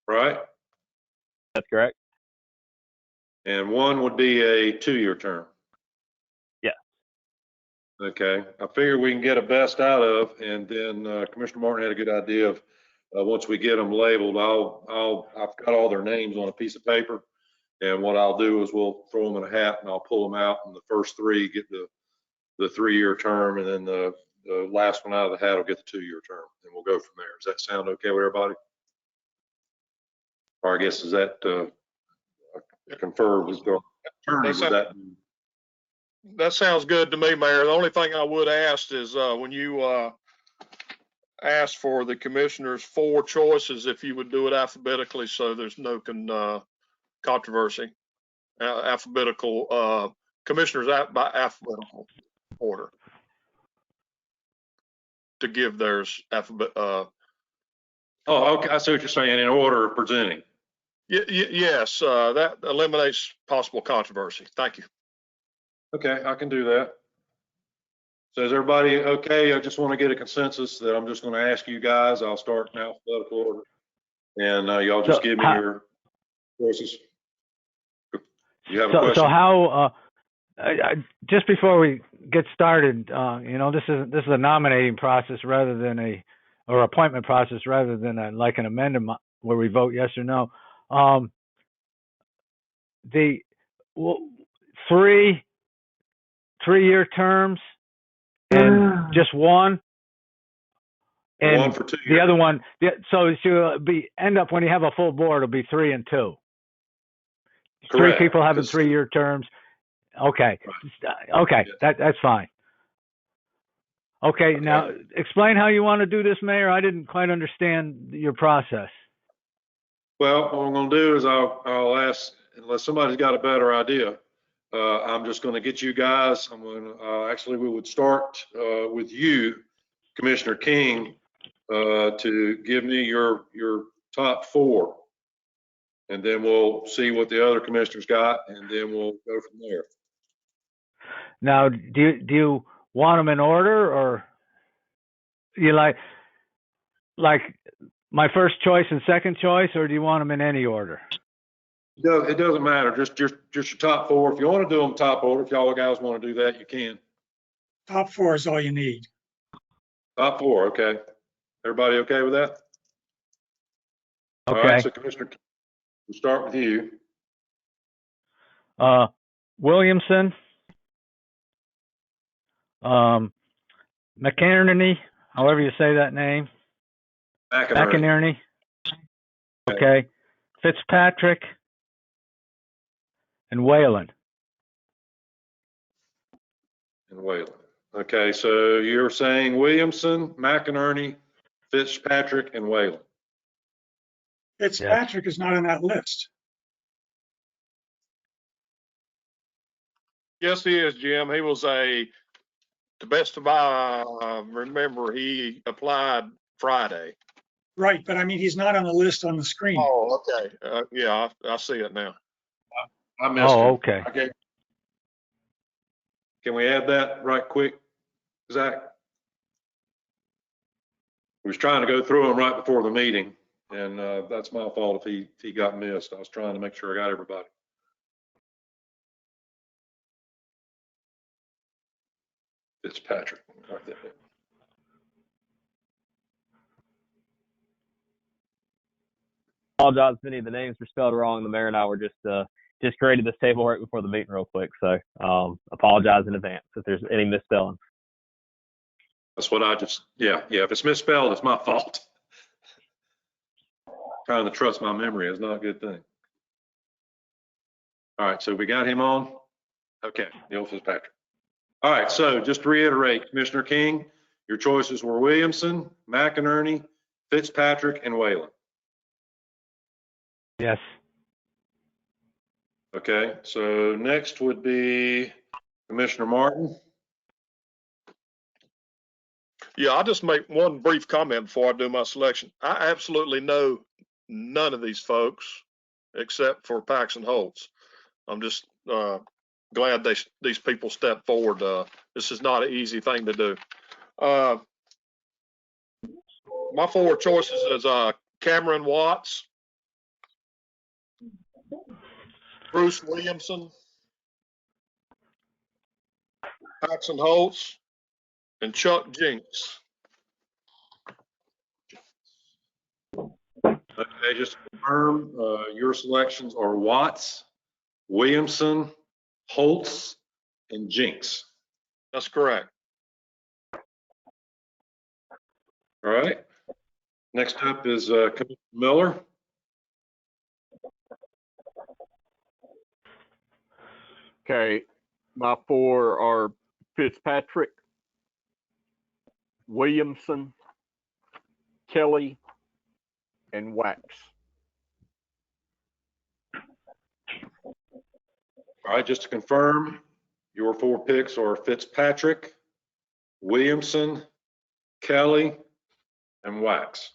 right? That's correct. And 1 would be a 2-year term. Yeah. Okay, I figure we can get a best out of, and then Commissioner Martin had a good idea of once we get them labeled, I've got all their names on a piece of paper, and what I'll do is we'll throw them in a hat and I'll pull them out, and the first 3 get the 3-year term, and then the last one out of the hat will get the 2-year term, and we'll go from there. Does that sound okay with everybody? Or I guess is that confirmed? That sounds good to me, Mayor. The only thing I would ask is when you ask for the commissioners' 4 choices, if you would do it alphabetically so there's no controversy. Alphabetical commissioners by alphabetical order to give theirs alphabet. Oh, okay. I see what you're saying. In order of presenting. Yes, that eliminates possible controversy. Thank you. Okay, I can do that. So is everybody okay? I just want to get a consensus that I'm just going to ask you guys. I'll start in alphabetical order, and y'all just give me your choices. You have a question? So how? Just before we get started, this is a nominating process rather than or appointment process rather than like an amendment where we vote yes or no. The 3-year terms and just 1. And 1 for 2 years. The other one, so it should end up when you have a full board, it'll be 3 and 2. Correct. 3 people having 3-year terms. Okay. Right. Okay. Yeah. That's fine. Okay. Now explain how you want to do this, Mayor. I didn't quite understand your process. Well, what I'm going to do is I'll ask, unless somebody's got a better idea, I'm just going to get you guys. I'm going to actually we would start with you, Commissioner King, to give me your top 4, and then we'll see what the other commissioners got, and then we'll go from there. Now, do you want them in order, or you like my first choice and second choice, or do you want them in any order? It doesn't matter. Just your top 4. If you want to do them top order, if y'all guys want to do that, you can. Top 4 is all you need. Top 4, okay. Everybody okay with that? Okay. All right, so Commissioner, we'll start with you. Williamson, McInerney, however you say that name. McInerney. Okay. Fitzpatrick. and Whalen. And Whalen. Okay, so you're saying Williamson, McInerney, Fitzpatrick, and Whalen. Fitzpatrick is not on that list. Yes, he is, Jim. He was to best of I remember, he applied Friday. Right, but I mean, he's not on the list on the screen. Oh, okay. Yeah, I see it now. I missed him. Okay. Okay. Can we add that right quick, Zach? We was trying to go through them right before the meeting, and that's my fault if he got missed. I was trying to make sure I got everybody. Fitzpatrick. Right there. Apologize if any of the names were spelled wrong. The mayor and I were just created this table right before the meeting real quick. So apologize in advance if there's any misspelling. That's what I just, yeah. If it's misspelled, it's my fault. Trying to trust my memory is not a good thing. All right, so we got him on. Okay, Neil Fitzpatrick. All right, so just to reiterate, Commissioner King, your choices were Williamson, McInerney, Fitzpatrick, and Whalen. Yes. Okay, so next would be Commissioner Martin. Yeah, I'll just make one brief comment before I do my selection. I absolutely know none of these folks except for Paxton Holtz. I'm just glad these people stepped forward. This is not an easy thing to do. My four choices is Cameron Watts, Bruce Williamson, Paxton Holtz, and Chuck Jinks. Okay, just to confirm, your selections are Watts, Williamson, Holtz, and Jinks. That's correct. All right. Next up is Commissioner Miller. Okay, my four are Fitzpatrick, Williamson, Kelly, and Wax. All right, just to confirm, your four picks are Fitzpatrick, Williamson, Kelly, and Wax.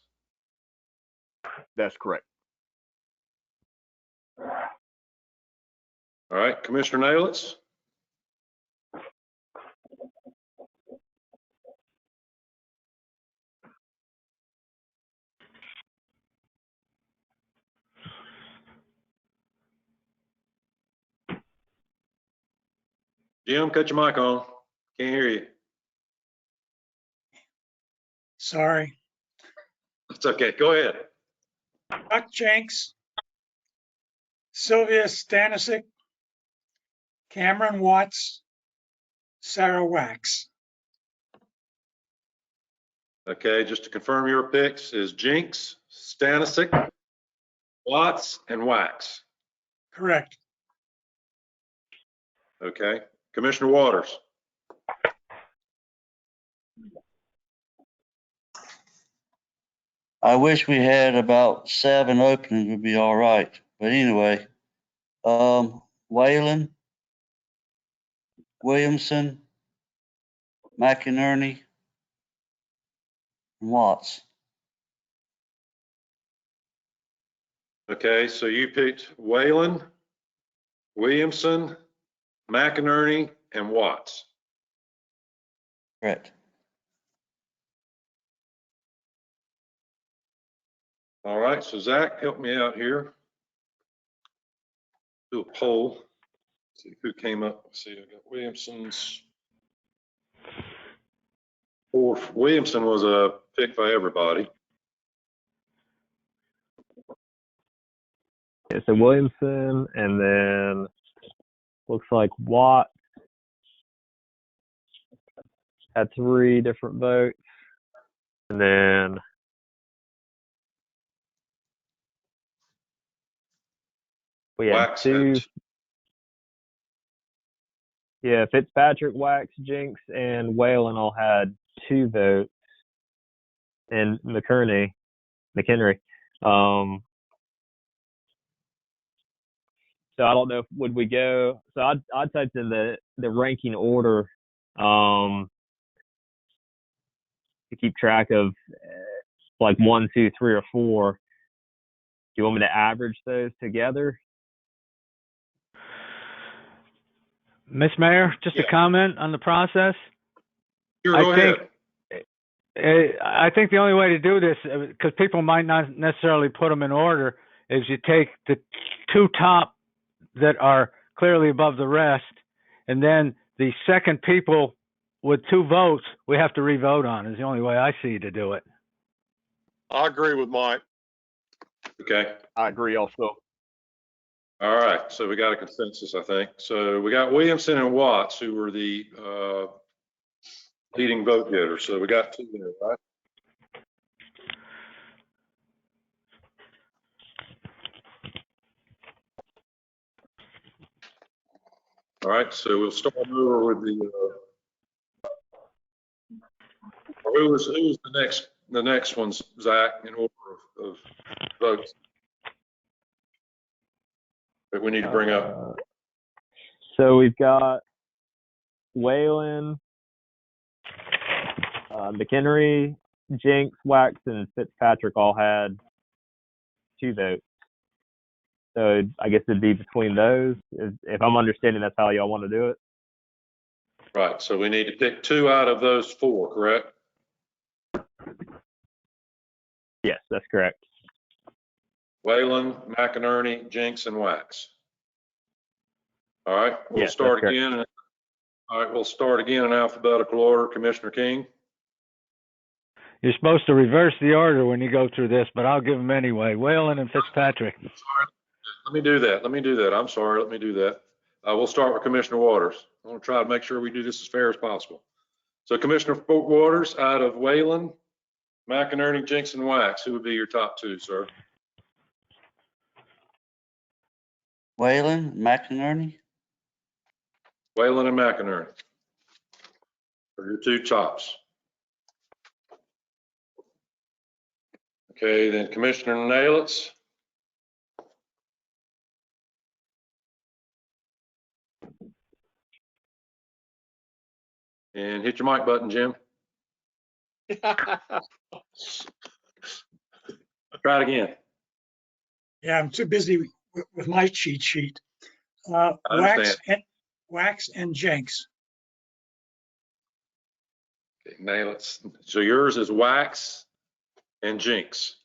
That's correct. All right, Commissioner Nailitz. Jim, cut your mic on. Can't hear you. Sorry. It's okay. Go ahead. Chuck Jenks, Sylvia Stanisic, Cameron Watts, Sarah Wax. Okay, just to confirm your picks is Jinks, Stanisic, Watts, and Wax. Correct. Okay, Commissioner Waters. I wish we had about 7 openings would be all right. But anyway, Whalen, Williamson, McInerney, and Watts. Okay, so you picked Whalen, Williamson, McInerney, and Watts. Correct. All right, so Zach, help me out here. Do a poll. See who came up. Let's see, I got Williamson's. Williamson was a pick by everybody. Yeah, so Williamson, and then looks like Watt had 3 different votes, and then we had Wax had 2. Yeah, Fitzpatrick, Wax, Jinks, and Whalen all had 2 votes, and McHenry. So I don't know if would we go. So I typed in the ranking order to keep track of like 1, 2, 3, or 4. Do you want me to average those together? Miss Mayor, just Yeah. a comment on the process. Sure, go ahead. I think the only way to do this, because people might not necessarily put them in order, is you take the 2 top that are clearly above the rest, and then the second people with 2 votes, we have to re-vote on, is the only way I see to do it. I agree with Mike. Okay. I agree also. All right. So we got a consensus, I think. So we got Williamson and Watts, who were the leading vote getters. So we got 2 there, right? All right. So we'll start over with who's the next one's, Zach, in order of votes that we need to bring up. So we've got Whalen, McHenry, Jinks, Wax, and Fitzpatrick all had 2 votes. So I guess it'd be between those. If I'm understanding, that's how y'all want to do it. Right. So we need to pick 2 out of those 4, correct? Yes, that's correct. Whalen, McInerney, Jinks, and Wax. All right. We'll Yes, start that's again. All right. We'll start again in alphabetical order. Commissioner King. You're supposed to reverse the order when you go through this, but I'll give them anyway. Whalen and Fitzpatrick. Let me do that. I'm sorry. Let me do that. We'll start with Commissioner Waters. I want to try to make sure we do this as fair as possible. So Commissioner Waters, out of Whalen, McInerney, Jinks, and Wax, who would be your top 2, sir? Whalen, McInerney. Whalen and McInerney are your 2 tops. Okay, then Commissioner Nalitz. And hit your mic button, Jim. Try it again. Yeah, I'm too busy with my cheat sheet. I understand. Wax and Jenks. Okay, Nalitz. So yours is Wax and Jinks.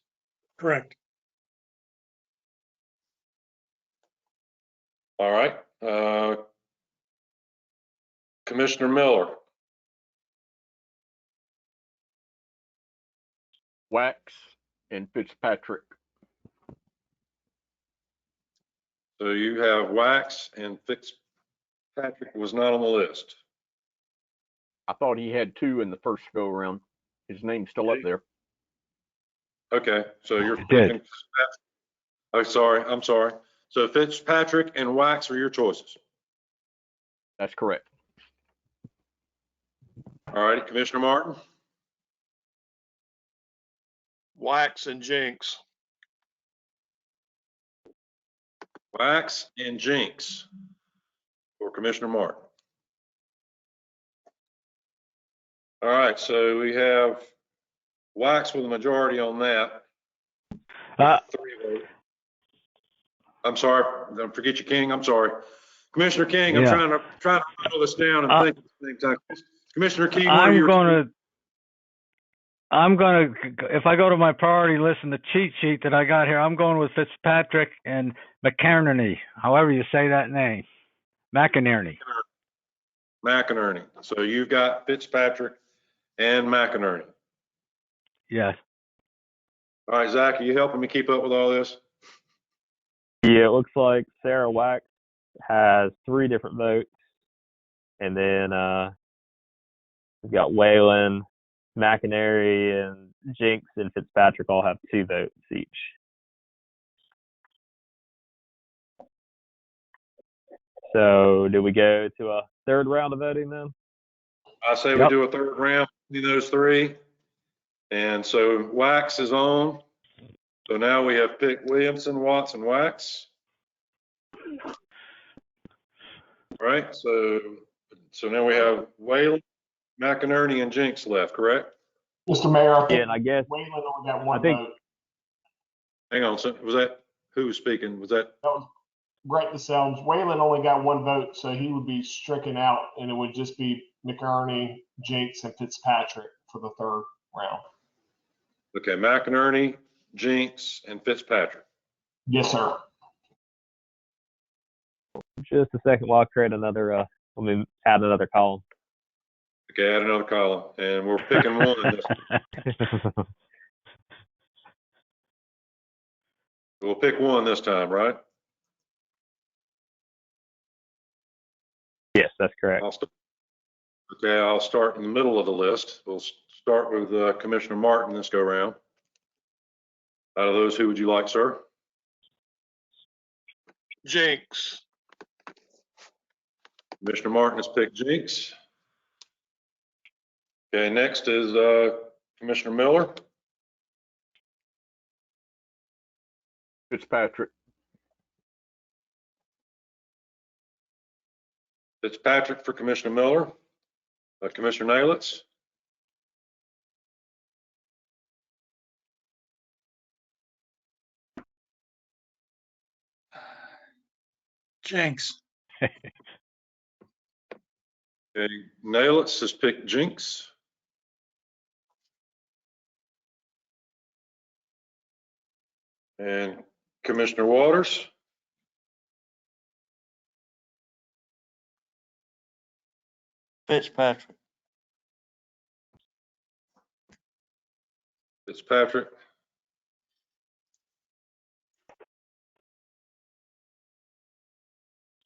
Correct. All right. Commissioner Miller. Wax and Fitzpatrick. So you have Wax and Fitzpatrick was not on the list. I thought he had 2 in the first go around. His name's still up there. Okay, so you're Good. I'm sorry. So Fitzpatrick and Wax are your choices. That's correct. All righty, Commissioner Martin. Wax and Jinks. Wax and Jinks for Commissioner Martin. All right, so we have Wax with a majority on that. 3 votes. I'm sorry, don't forget your King. I'm sorry. Commissioner King, I'm trying to write this down and think at the same time. Commissioner King, if I go to my priority list in the cheat sheet that I got here, I'm going with Fitzpatrick and McInerney, however you say that name. McInerney. So you've got Fitzpatrick and McInerney. Yes. All right, Zach, are you helping me keep up with all this? Yeah, it looks like Sarah Wax has 3 different votes, and then we've got Whalen, McInerney, and Jinks and Fitzpatrick all have 2 votes each. So do we go to a third round of voting then? I say we Yep. do a third round between those three. And so Wax is on. So now we have picked Williamson, Watts, and Wax. All right, so now we have Whalen, McInerney, and Jinks left, correct? Mr. Mayor, I Yeah, think and I guess Wayland only got one I think- vote. Hang on, so was that, who was speaking? Was that, That was Brett DeSelms. Wayland only got one vote, so he would be stricken out, and it would just be McInerney, Jinks, and Fitzpatrick for the third round. okay, McInerney, Jinks, and Fitzpatrick. Yes, sir. just a second while I create another, let me add another column. Okay, add another column, and we're picking one. We'll pick one this time, right? Yes, that's correct. Okay, I'll start in the middle of the list. We'll start with Commissioner Martin this go round. Out of those, who would you like, sir? Jinx. Commissioner Martin has picked Jinks. Okay, next is Commissioner Miller. Fitzpatrick. Fitzpatrick for Commissioner Miller. Commissioner Nalitz. Jinx. Okay, Nalitz has picked Jinks. And Commissioner Waters. Fitzpatrick. Fitzpatrick.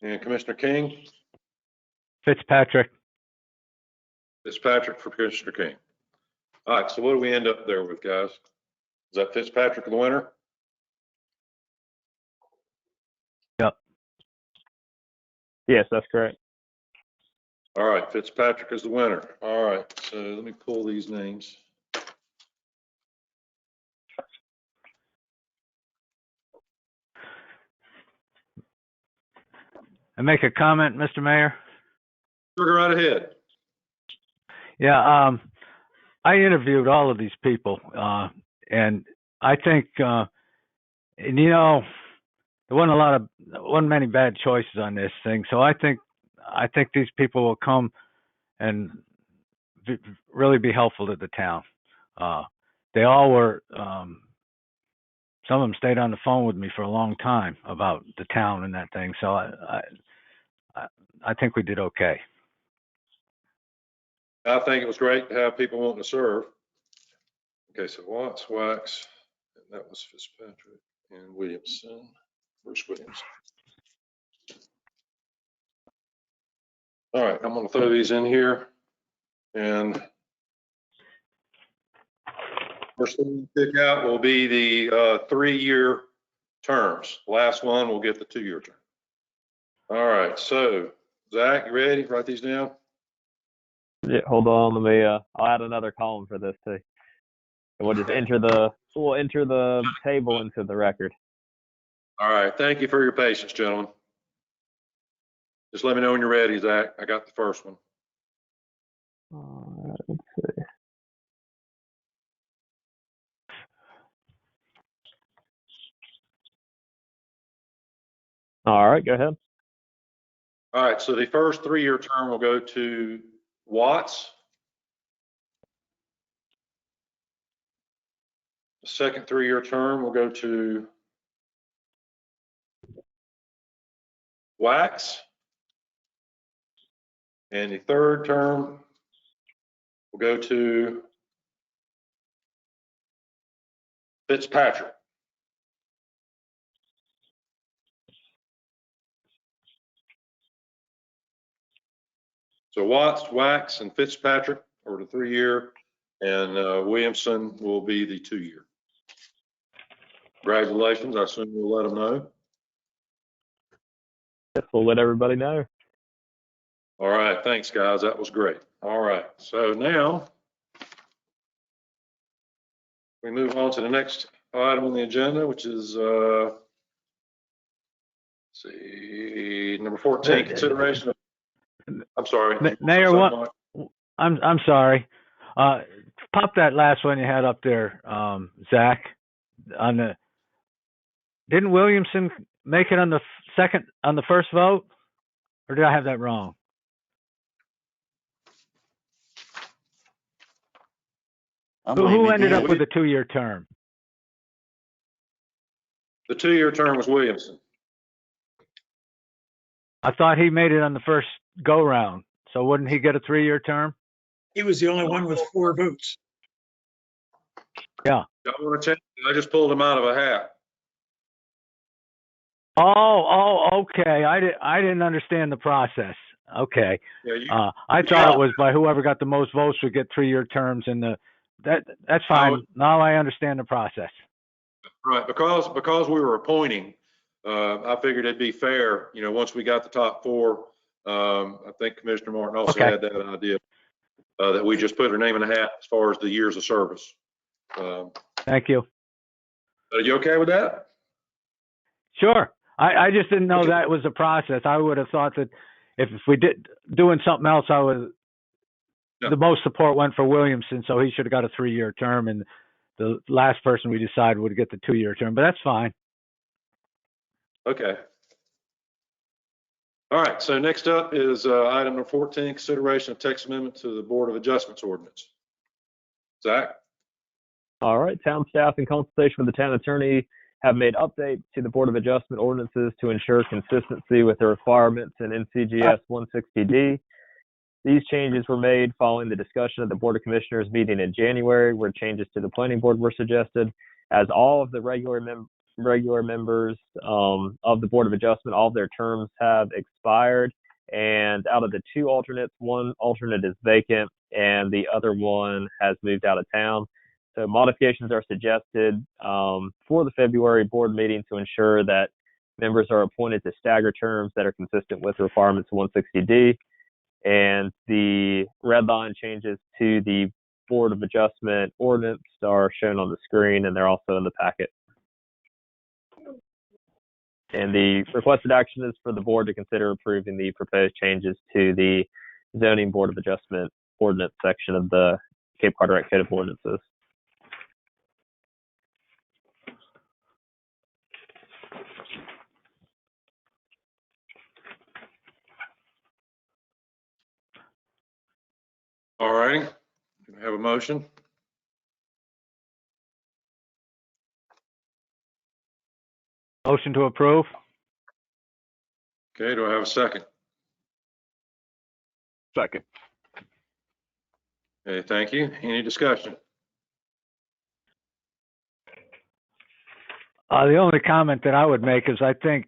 And Commissioner King. Fitzpatrick. Fitzpatrick for Commissioner King. All right, so what do we end up there with, guys? Is that Fitzpatrick the winner? Yep. Yes, that's correct. All right, Fitzpatrick is the winner. All right, so let me pull these names. I make a comment, Mr. Mayor? Go right ahead. Yeah, I interviewed all of these people, and I think, and there wasn't many bad choices on this thing. So I think these people will come and really be helpful to the town. They all were. Some of them stayed on the phone with me for a long time about the town and that thing. So I think we did okay. I think it was great to have people wanting to serve. Okay, so Watts, Wax, and that was Fitzpatrick and Williamson, Bruce Williamson. All right, I'm going to throw these in here. And first thing we pick out will be the 3-year terms. Last one will get the 2-year term. All right, so Zach, you ready? Write these down. Yeah, hold on, let me, I'll add another column for this too. And we'll just enter the table into the record. All right, thank you for your patience, gentlemen. Just let me know when you're ready, Zach. I got the first one. All right, let's see. All right, go ahead. All right, so the first 3-year term will go to Watts. The second 3-year term will go to Wax. And the third term will go to Fitzpatrick. So Watts, Wax, and Fitzpatrick are the 3-year, and Williamson will be the 2-year. Congratulations. I assume you'll let them know. Yes, we'll let everybody know. All right, thanks, guys. That was great. All right, so now we move on to the next item on the agenda, which is, see, number 14, consideration of, I'm sorry. Mayor, I'm sorry. Pop that last one you had up there, Zach. Didn't Williamson make it on the first vote, or did I have that wrong? Who ended up with a 2-year term? The 2-year term was Williamson. I thought he made it on the first go round. So wouldn't he get a 3-year term? He was the only one with 4 votes. Yeah. Y'all want to check? I just pulled him out of a hat. Oh, okay. I didn't understand the process. Okay. Yeah, I thought it was by whoever got the most votes would get 3-year terms, and that's fine. Now I understand the process. Right, because we were appointing, I figured it'd be fair, you know, once we got the top 4, I think Commissioner Martin also had that idea, that we just put her name in the hat as far as the years of service. Thank you. Are you okay with that? Sure. I just didn't know that was a process. I would have thought that if we did doing something else, the most support went for Williamson, so he should have got a 3-year term, and the last person we decided would get the 2-year term, but that's fine. Okay. All right, so next up is item number 14, consideration of text amendment to the Board of Adjustments ordinance. Zach? All right, town staff in consultation with the town attorney have made updates to the Board of Adjustment ordinances to ensure consistency with the requirements in NCGS 160D. These changes were made following the discussion of the Board of Commissioners meeting in January, where changes to the planning board were suggested. As all of the regular members of the Board of Adjustment, all of their terms have expired, and out of the 2 alternates, 1 alternate is vacant and the other one has moved out of town. So modifications are suggested for the February board meeting to ensure that members are appointed to stagger terms that are consistent with the requirements of 160D. And the red line changes to the Board of Adjustment ordinance are shown on the screen, and they're also in the packet. And the requested action is for the board to consider approving the proposed changes to the Zoning Board of Adjustment ordinance section of the Cape Carteret Code of Ordinances. All righty, do we have a motion? Motion to approve. Okay, do I have a second? Second. Okay, thank you. Any discussion? The only comment that I would make is I think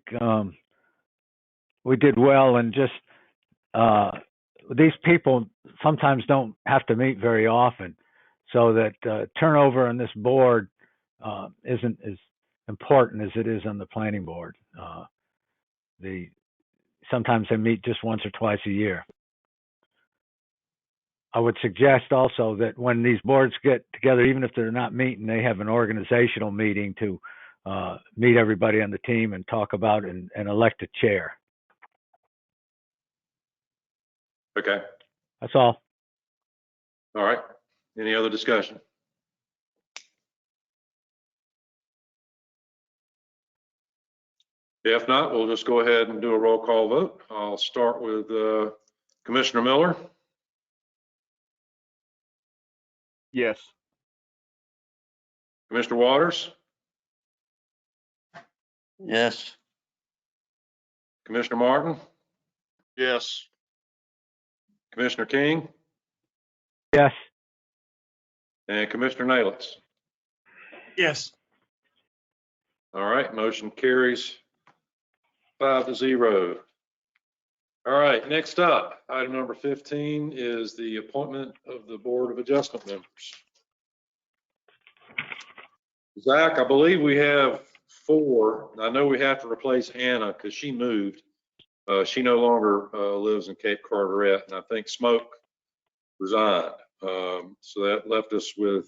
we did well, and just these people sometimes don't have to meet very often, so that turnover on this board isn't as important as it is on the planning board. Sometimes they meet just once or twice a year. I would suggest also that when these boards get together, even if they're not meeting, they have an organizational meeting to meet everybody on the team and talk about and elect a chair. Okay. That's all. All right. Any other discussion? If not, we'll just go ahead and do a roll call vote. I'll start with Commissioner Miller. Yes. Commissioner Waters. Yes. Commissioner Martin. Yes. Commissioner King. Yes. And Commissioner Nalitz. Yes. All right, motion carries 5-0. All right, next up, item number 15 is the appointment of the Board of Adjustment members. Zach, I believe we have 4. I know we have to replace Anna because she moved. She no longer lives in Cape Carteret, and I think Smoke resigned. So that left us with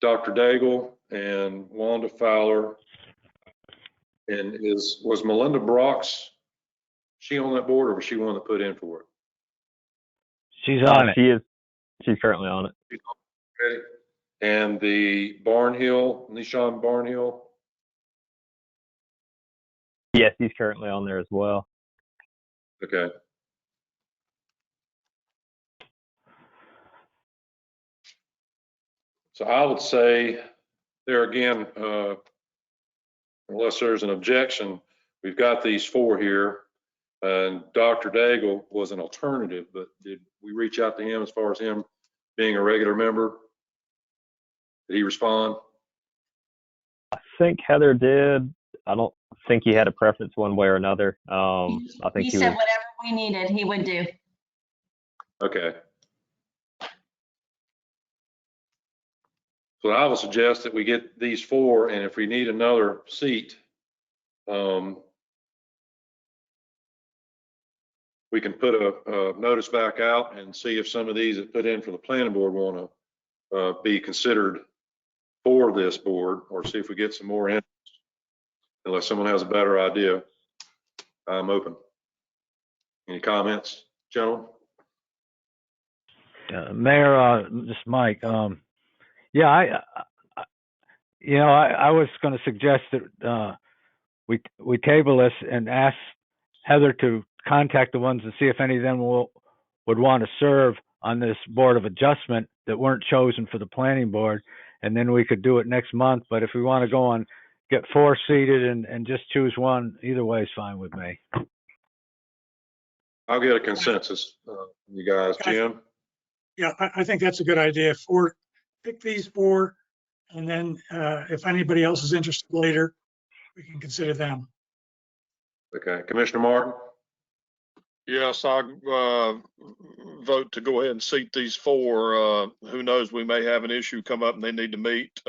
Dr. Daigle and Wanda Fowler. And was Melinda Brox, she on that board, or was she one that put in for it? She's on it. She's currently on it. Okay. And the Barnhill, Nishan Barnhill? Yes, he's currently on there as well. Okay. So I would say there again, unless there's an objection, we've got these 4 here. And Dr. Daigle was an alternative, but did we reach out to him as far as him being a regular member? Did he respond? I think Heather did. I don't think he had a preference one way or another. I think he he said was. whatever we needed, he would do. Okay. So I would suggest that we get these 4, and if we need another seat, we can put a notice back out and see if some of these that put in for the planning board want to be considered for this board, or see if we get some more in. Unless someone has a better idea, I'm open. Any comments, gentlemen? Mayor, this is Mike. Yeah, I was going to suggest that we table this and ask Heather to contact the ones and see if any of them would want to serve on this board of adjustment that weren't chosen for the planning board, and then we could do it next month. But if we want to go on, get 4 seated and just choose one, either way is fine with me. I'll get a consensus, you guys. Jim? Yeah, I think that's a good idea. Pick these 4, and then if anybody else is interested later, we can consider them. Okay. Commissioner Martin? Yes, I vote to go ahead and seat these 4. Who knows, we may have an issue come up and they need to meet.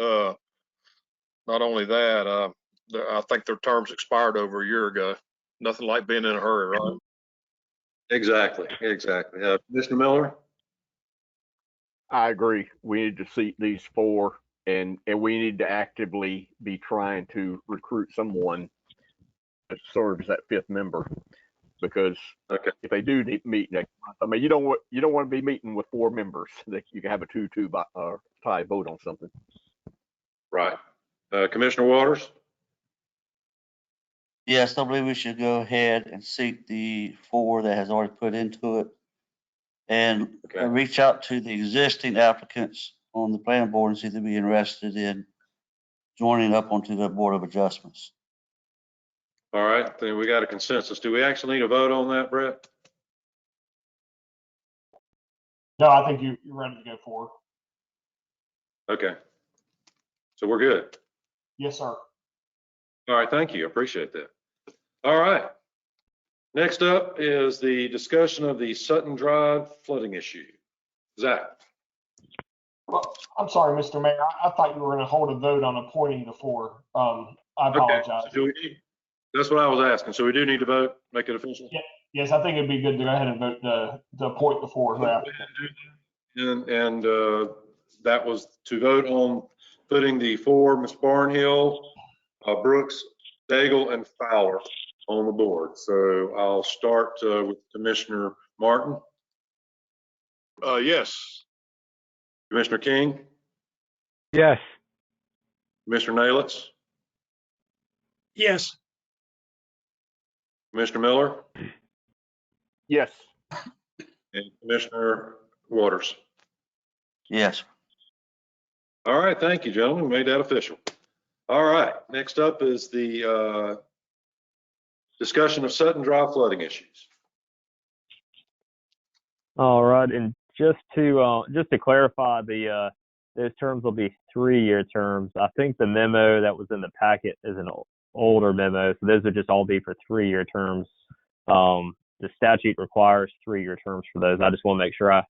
Not only that, I think their terms expired over a year ago. Nothing like being in a hurry, right? Exactly. Commissioner Miller? I agree. We need to seat these 4, and we need to actively be trying to recruit someone that serves that 5th member. Because if they do meet next month, I mean, you don't want to be meeting with 4 members that you can have a 2-2 tie vote on something. Right. Commissioner Waters? Yes, I believe we should go ahead and seat the 4 that has already put into it, and reach out to the existing applicants on the planning board and see if they'd be interested in joining up onto the board of adjustments. All right, then we got a consensus. Do we actually need a vote on that, Brett? No, I think you're ready to go forward. Okay. So we're good. Yes, sir. All right, thank you. I appreciate that. All right. Next up is the discussion of the Sutton Drive flooding issue. Zach. Well, I'm sorry, Mr. Mayor. I thought you were going to hold a vote on appointing the 4. I apologize. So that's what I was asking. So we do need to vote, make it official? Yeah. Yes, I think it'd be good to go ahead and vote to appoint the 4. And that was to vote on putting the 4, Ms. Barnhill, Brooks, Daigle, and Fowler on the board. So I'll start with Commissioner Martin. Yes. Commissioner King? Yes. Commissioner Nalitz? Yes. Commissioner Miller? Yes. And Commissioner Waters? Yes. All right, thank you, gentlemen. We made that official. All right, next up is the discussion of Sutton Drive flooding issues. All right, and just to clarify, those terms will be 3-year terms. I think the memo that was in the packet is an older memo, so those would just all be for 3-year terms. The statute requires 3-year terms for those. I just want to make sure I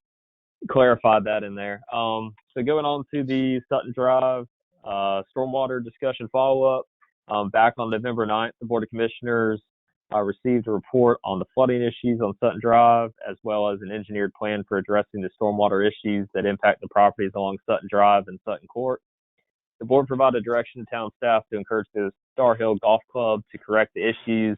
clarified that in there. So going on to the Sutton Drive stormwater discussion follow-up. Back on November 9th, the Board of Commissioners received a report on the flooding issues on Sutton Drive, as well as an engineered plan for addressing the stormwater issues that impact the properties along Sutton Drive and Sutton Court. The board provided direction to town staff to encourage the Star Hill Golf Club to correct the issues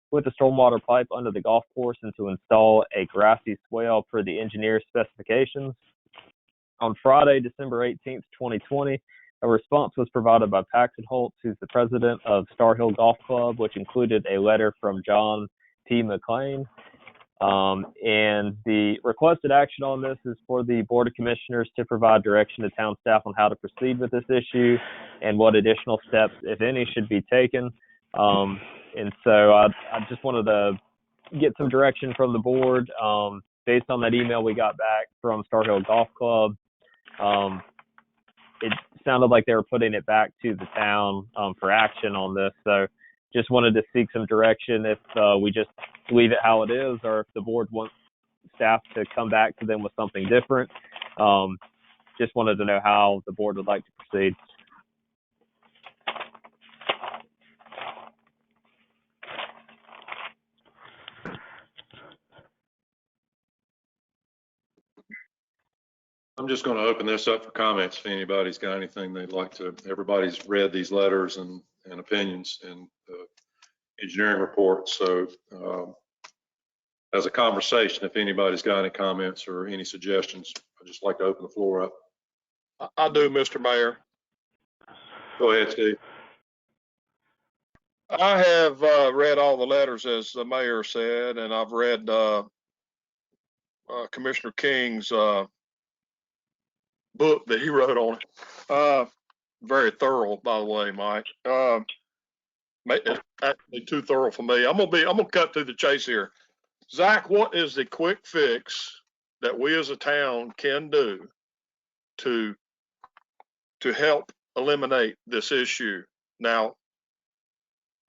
with the stormwater pipe under the golf course and to install a grassy swale per the engineer's specifications. On Friday, December 18th, 2020, a response was provided by Paxton Holtz, who's the president of Star Hill Golf Club, which included a letter from John P. McLean. And the requested action on this is for the Board of Commissioners to provide direction to town staff on how to proceed with this issue and what additional steps, if any, should be taken. And so I just wanted to get some direction from the board based on that email we got back from Star Hill Golf Club. It sounded like they were putting it back to the town for action on this. So just wanted to seek some direction if we just leave it how it is, or if the board wants staff to come back to them with something different. Just wanted to know how the board would like to proceed. I'm just going to open this up for comments if anybody's got anything they'd like to. Everybody's read these letters and opinions and engineering reports. So as a conversation, if anybody's got any comments or any suggestions, I'd just like to open the floor up. I do, Mr. Mayor. Go ahead, Steve. I have read all the letters, as the mayor said, and I've read Commissioner King's book that he wrote on it. Very thorough, by the way, Mike. It's actually too thorough for me. I'm gonna cut through the chase here. Zach, what is the quick fix that we as a town can do to help eliminate this issue? Now,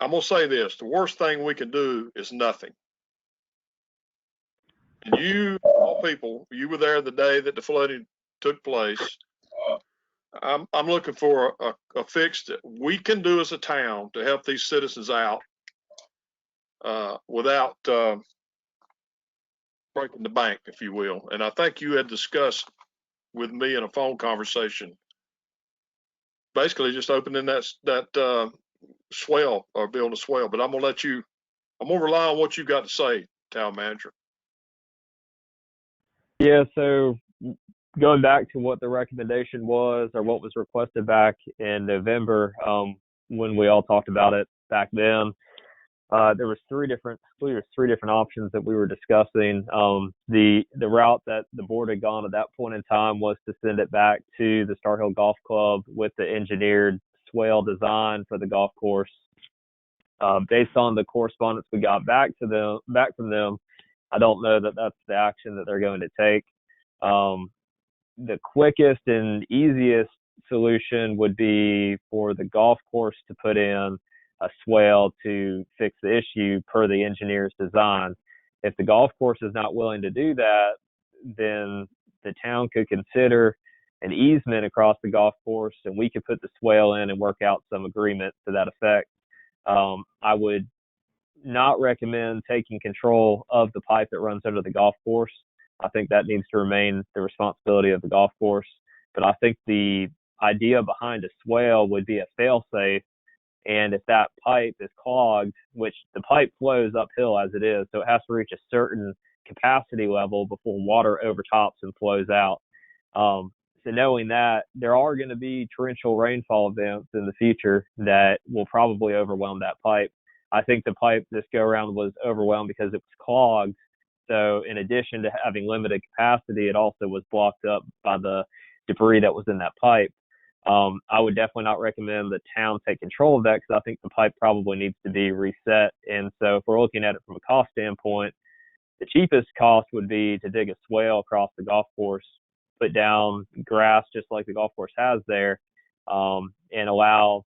I'm gonna say this: the worst thing we can do is nothing. And you, all people, you were there the day that the flooding took place. I'm looking for a fix that we can do as a town to help these citizens out without breaking the bank, if you will. And I think you had discussed with me in a phone conversation, basically just opening that swell or building a swell. But I'm gonna rely on what you got to say, town manager. Yeah, so going back to what the recommendation was, or what was requested back in November, when we all talked about it back then, there was three different options that we were discussing. The route that the board had gone at that point in time was to send it back to the Star Hill Golf Club with the engineered swale design for the golf course. Based on the correspondence we got back from them, I don't know that that's the action that they're going to take. The quickest and easiest solution would be for the golf course to put in a swale to fix the issue per the engineer's design. If the golf course is not willing to do that, then the town could consider an easement across the golf course, and we could put the swale in and work out some agreement to that effect. I would not recommend taking control of the pipe that runs under the golf course. I think that needs to remain the responsibility of the golf course. But I think the idea behind a swale would be a fail-safe. And if that pipe is clogged, which the pipe flows uphill as it is, so it has to reach a certain capacity level before water overtops and flows out. So knowing that, there are going to be torrential rainfall events in the future that will probably overwhelm that pipe. I think the pipe this go around was overwhelmed because it was clogged. So in addition to having limited capacity, it also was blocked up by the debris that was in that pipe. I would definitely not recommend the town take control of that, because I think the pipe probably needs to be reset. And so if we're looking at it from a cost standpoint, the cheapest cost would be to dig a swale across the golf course, put down grass just like the golf course has there, and allow,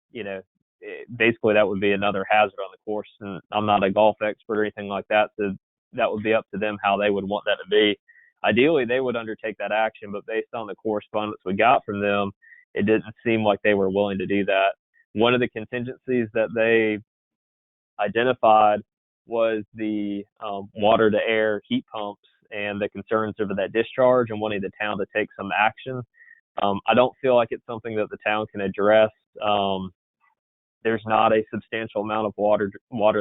basically that would be another hazard on the course. And I'm not a golf expert or anything like that, so that would be up to them how they would want that to be. Ideally, they would undertake that action, but based on the correspondence we got from them, it didn't seem like they were willing to do that. One of the contingencies that they identified was the water to air heat pumps and the concerns over that discharge and wanting the town to take some action. I don't feel like it's something that the town can address. There's not a substantial amount of water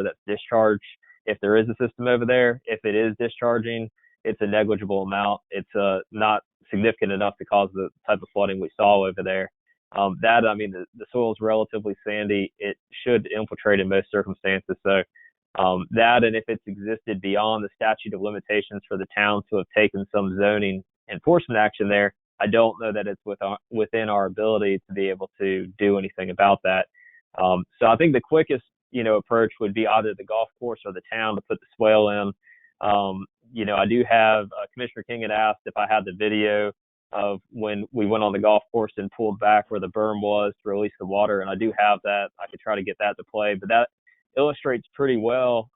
that's discharged if there is a system over there. If it is discharging, it's a negligible amount. It's not significant enough to cause the type of flooding we saw over there. The soil is relatively sandy. It should infiltrate in most circumstances. So that, and if it's existed beyond the statute of limitations for the town to have taken some zoning enforcement action there, I don't know that it's within our ability to be able to do anything about that. So I think the quickest, approach would be either the golf course or the town to put the swale in. I do have Commissioner King had asked if I had the video of when we went on the golf course and pulled back where the berm was to release the water, and I do have that. I could try to get that to play, but that illustrates pretty well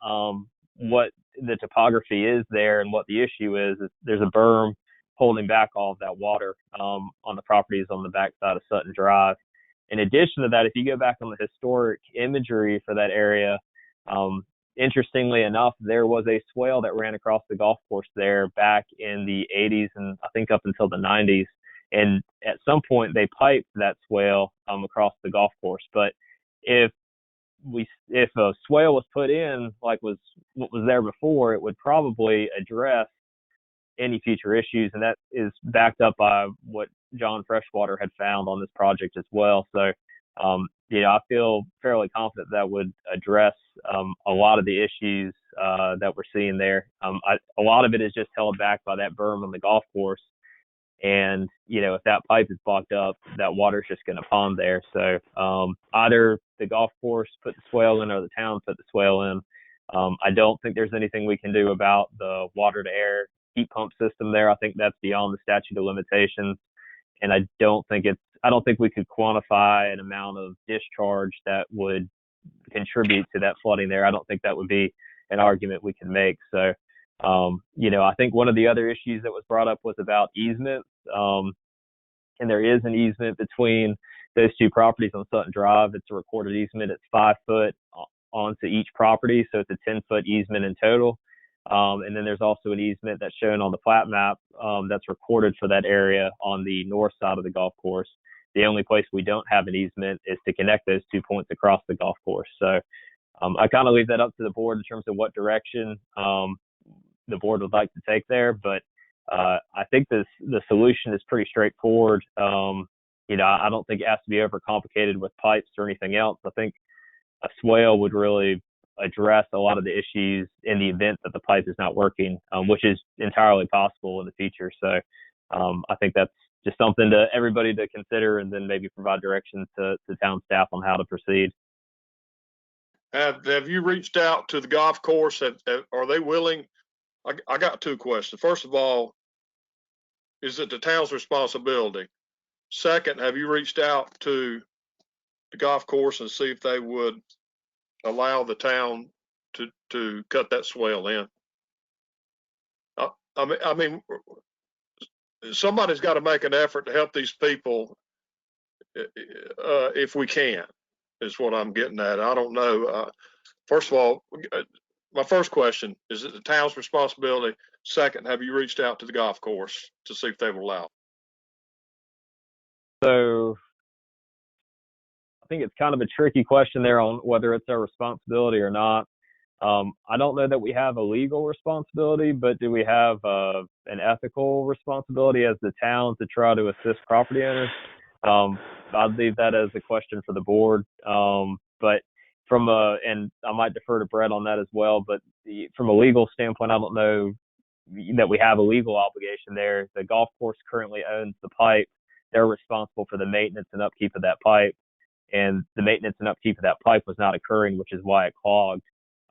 what the topography is there and what the issue is. There's a berm holding back all of that water on the properties on the backside of Sutton Drive. In addition to that, if you go back on the historic imagery for that area, interestingly enough, there was a swale that ran across the golf course there back in the 80s and I think up until the 90s. And at some point they piped that swale across the golf course. But if a swale was put in like what was there before, it would probably address any future issues, and that is backed up by what John Freshwater had found on this project as well. So, I feel fairly confident that would address a lot of the issues that we're seeing there. A lot of it is just held back by that berm on the golf course, and if that pipe is blocked up, that water's just going to pond there. So either the golf course put the swale in or the town put the swale in. I don't think there's anything we can do about the water to air heat pump system there. I think that's beyond the statute of limitations, and I don't think we could quantify an amount of discharge that would contribute to that flooding there. I don't think that would be an argument we can make. So, I think one of the other issues that was brought up was about easements, and there is an easement between those two properties on Sutton Drive. It's a recorded easement. It's 5 foot onto each property, so it's a 10-foot easement in total. And then there's also an easement that's shown on the plat map that's recorded for that area on the north side of the golf course. The only place we don't have an easement is to connect those 2 points across the golf course. So I kind of leave that up to the board in terms of what direction the board would like to take there. But I think the solution is pretty straightforward. I don't think it has to be overcomplicated with pipes or anything else. I think a swale would really address a lot of the issues in the event that the pipe is not working, which is entirely possible in the future. So I think that's just something to everybody to consider, and then maybe provide direction to town staff on how to proceed. Have you reached out to the golf course? Are they willing? I got 2 questions. First of all, is it the town's responsibility? Second, have you reached out to the golf course and see if they would allow the town to cut that swale in? I mean, somebody's got to make an effort to help these people if we can, is what I'm getting at. I don't know. First of all, my first question, is it the town's responsibility? Second, have you reached out to the golf course to see if they will allow? So I think it's kind of a tricky question there on whether it's our responsibility or not. I don't know that we have a legal responsibility, but do we have an ethical responsibility as the town to try to assist property owners? I'd leave that as a question for the board. But and I might defer to Brett on that as well, but from a legal standpoint, I don't know that we have a legal obligation there. The golf course currently owns the pipe. They're responsible for the maintenance and upkeep of that pipe. And the maintenance and upkeep of that pipe was not occurring, which is why it clogged.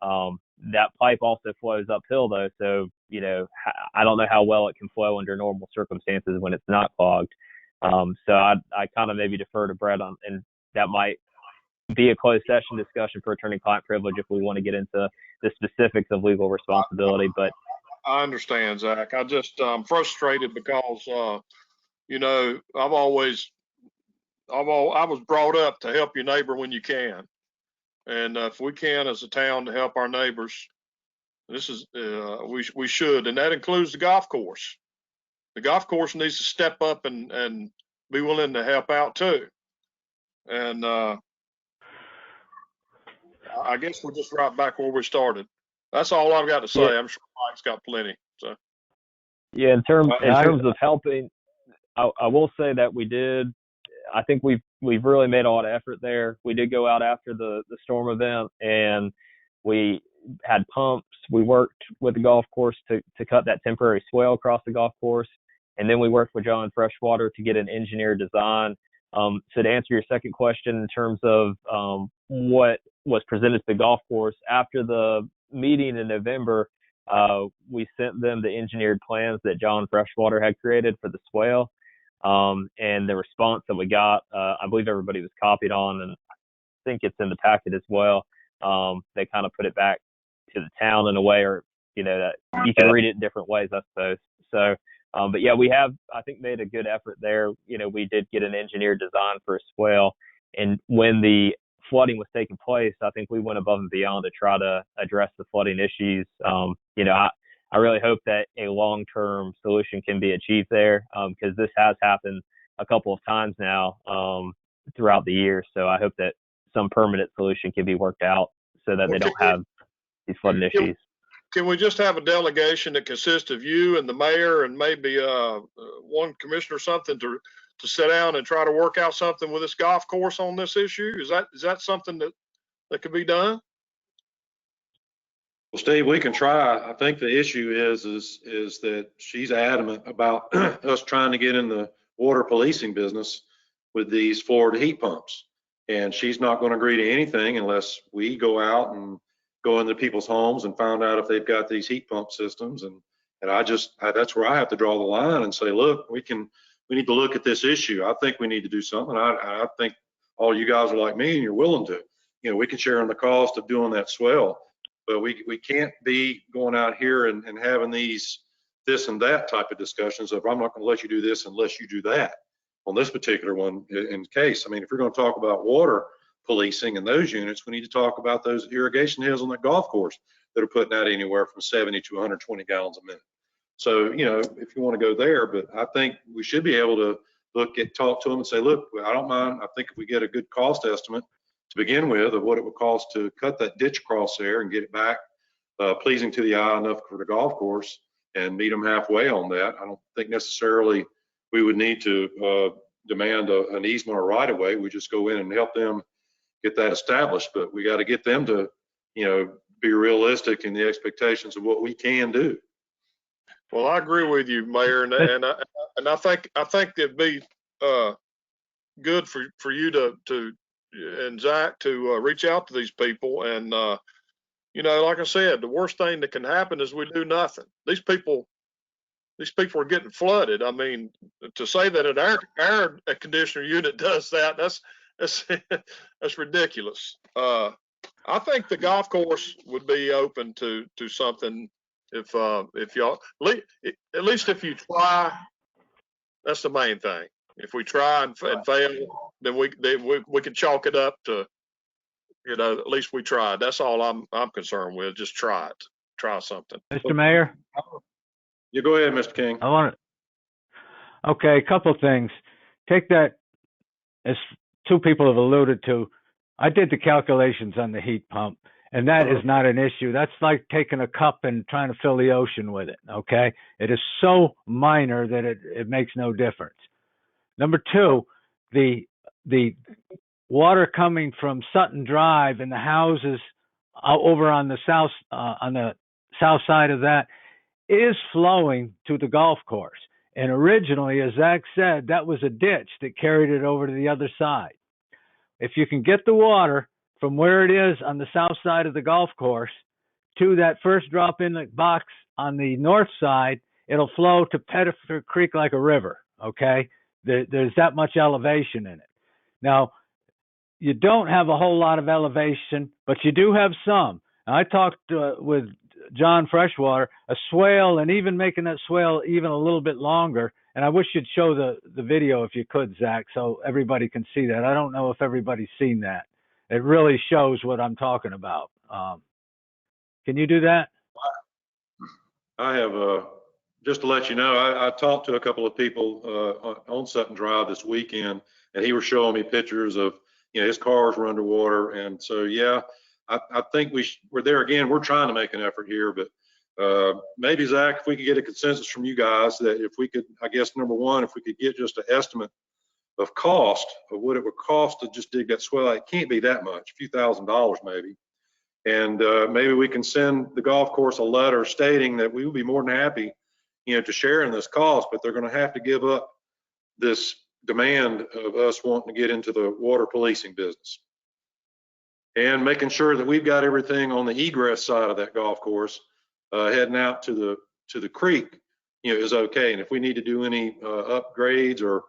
That pipe also flows uphill though. So, I don't know how well it can flow under normal circumstances when it's not clogged. So I kind of maybe defer to Brett on, and that might be a closed session discussion for attorney-client privilege if we want to get into the specifics of legal responsibility. But I understand, Zach. I'm frustrated because, I've always I was brought up to help your neighbor when you can. And if we can as a town to help our neighbors, this is, we should, and that includes the golf course. The golf course needs to step up and be willing to help out too. And I guess we're just right back where we started. That's all I've got to say. Yeah. I'm sure Mike's got plenty. So Yeah, in terms of helping, I will say that we did. I think we've really made a lot of effort there. We did go out after the storm event, and we had pumps. We worked with the golf course to cut that temporary swale across the golf course, and then we worked with John Freshwater to get an engineered design. So to answer your second question in terms of what was presented to the golf course after the meeting in November, we sent them the engineered plans that John Freshwater had created for the swale. And the response that we got, I believe everybody was copied on, and I think it's in the packet as well. They kind of put it back to the town in a way, or, that you can read it in different ways, I suppose. So, but yeah, we have, I think, made a good effort there. We did get an engineered design for a swale, and when the flooding was taking place, I think we went above and beyond to try to address the flooding issues. I really hope that a long-term solution can be achieved there, because this has happened a couple of times now throughout the year. So I hope that some permanent solution can be worked out so that they don't have these flooding issues. Can we just have a delegation that consists of you and the mayor and maybe one commissioner or something to sit down and try to work out something with this golf course on this issue? Is that something that could be done? Well, Steve, we can try. I think the issue is that she's adamant about us trying to get in the water policing business with these Florida heat pumps. And she's not going to agree to anything unless we go out and go into people's homes and find out if they've got these heat pump systems. And that's where I have to draw the line and say, look, we need to look at this issue. I think we need to do something. I think all you guys are like me and you're willing to. We can share in the cost of doing that swell. But we can't be going out here and having this and that type of discussions of, I'm not going to let you do this unless you do that. On this particular one, in case, if you're going to talk about water policing and those units, we need to talk about those irrigation hills on that golf course that are putting out anywhere from 70 to 120 gallons a minute. So, if you want to go there, but I think we should be able to talk to them and say, look, I don't mind. I think if we get a good cost estimate to begin with of what it would cost to cut that ditch across there and get it back pleasing to the eye enough for the golf course and meet them halfway on that. I don't think necessarily we would need to demand an easement or right of way. We just go in and help them get that established, but we got to get them to, be realistic in the expectations of what we can do. Well, I agree with you, Mayor, and I think it'd be good for you to and Zach to reach out to these people. And, like I said, the worst thing that can happen is we do nothing. These people are getting flooded. To say that an air conditioner unit does that, that's ridiculous. I think the golf course would be open to something if y'all, at least if you try. That's the main thing. If we try and fail, then we can chalk it up to, at least we tried. That's all I'm concerned with. Just try something. Mr. Mayor? You go ahead, Mr. King. Okay, a couple things. Take that, as two people have alluded to, I did the calculations on the heat pump, and that is not an issue. That's like taking a cup and trying to fill the ocean with it, okay? It is so minor that it makes no difference. Number two, the water coming from Sutton Drive and the houses over on the south side of that is flowing to the golf course. And originally, as Zach said, that was a ditch that carried it over to the other side. If you can get the water from where it is on the south side of the golf course to that first drop in the box on the north side, it'll flow to Pettifer Creek like a river, okay? There's that much elevation in it. Now, you don't have a whole lot of elevation, but you do have some. Now, I talked with John Freshwater, a swale, and even making that swale even a little bit longer And I wish you'd show the video if you could, Zach, so everybody can see that. I don't know if everybody's seen that. It really shows what I'm talking about. Can you do that? I have, just to let you know, I talked to a couple of people on Sutton Drive this weekend, and he was showing me pictures of, his cars were underwater. And so, yeah, I think we're there again. We're trying to make an effort here, but maybe, Zach, if we could get a consensus from you guys that if we could, I guess, number one, if we could get just an estimate of cost of what it would cost to just dig that swell. It can't be that much, a few $1,000s maybe. And maybe we can send the golf course a letter stating that we would be more than happy, to share in this cost, but they're going to have to give up this demand of us wanting to get into the water policing business. And making sure that we've got everything on the egress side of that golf course heading out to the creek, is okay. And if we need to do any upgrades or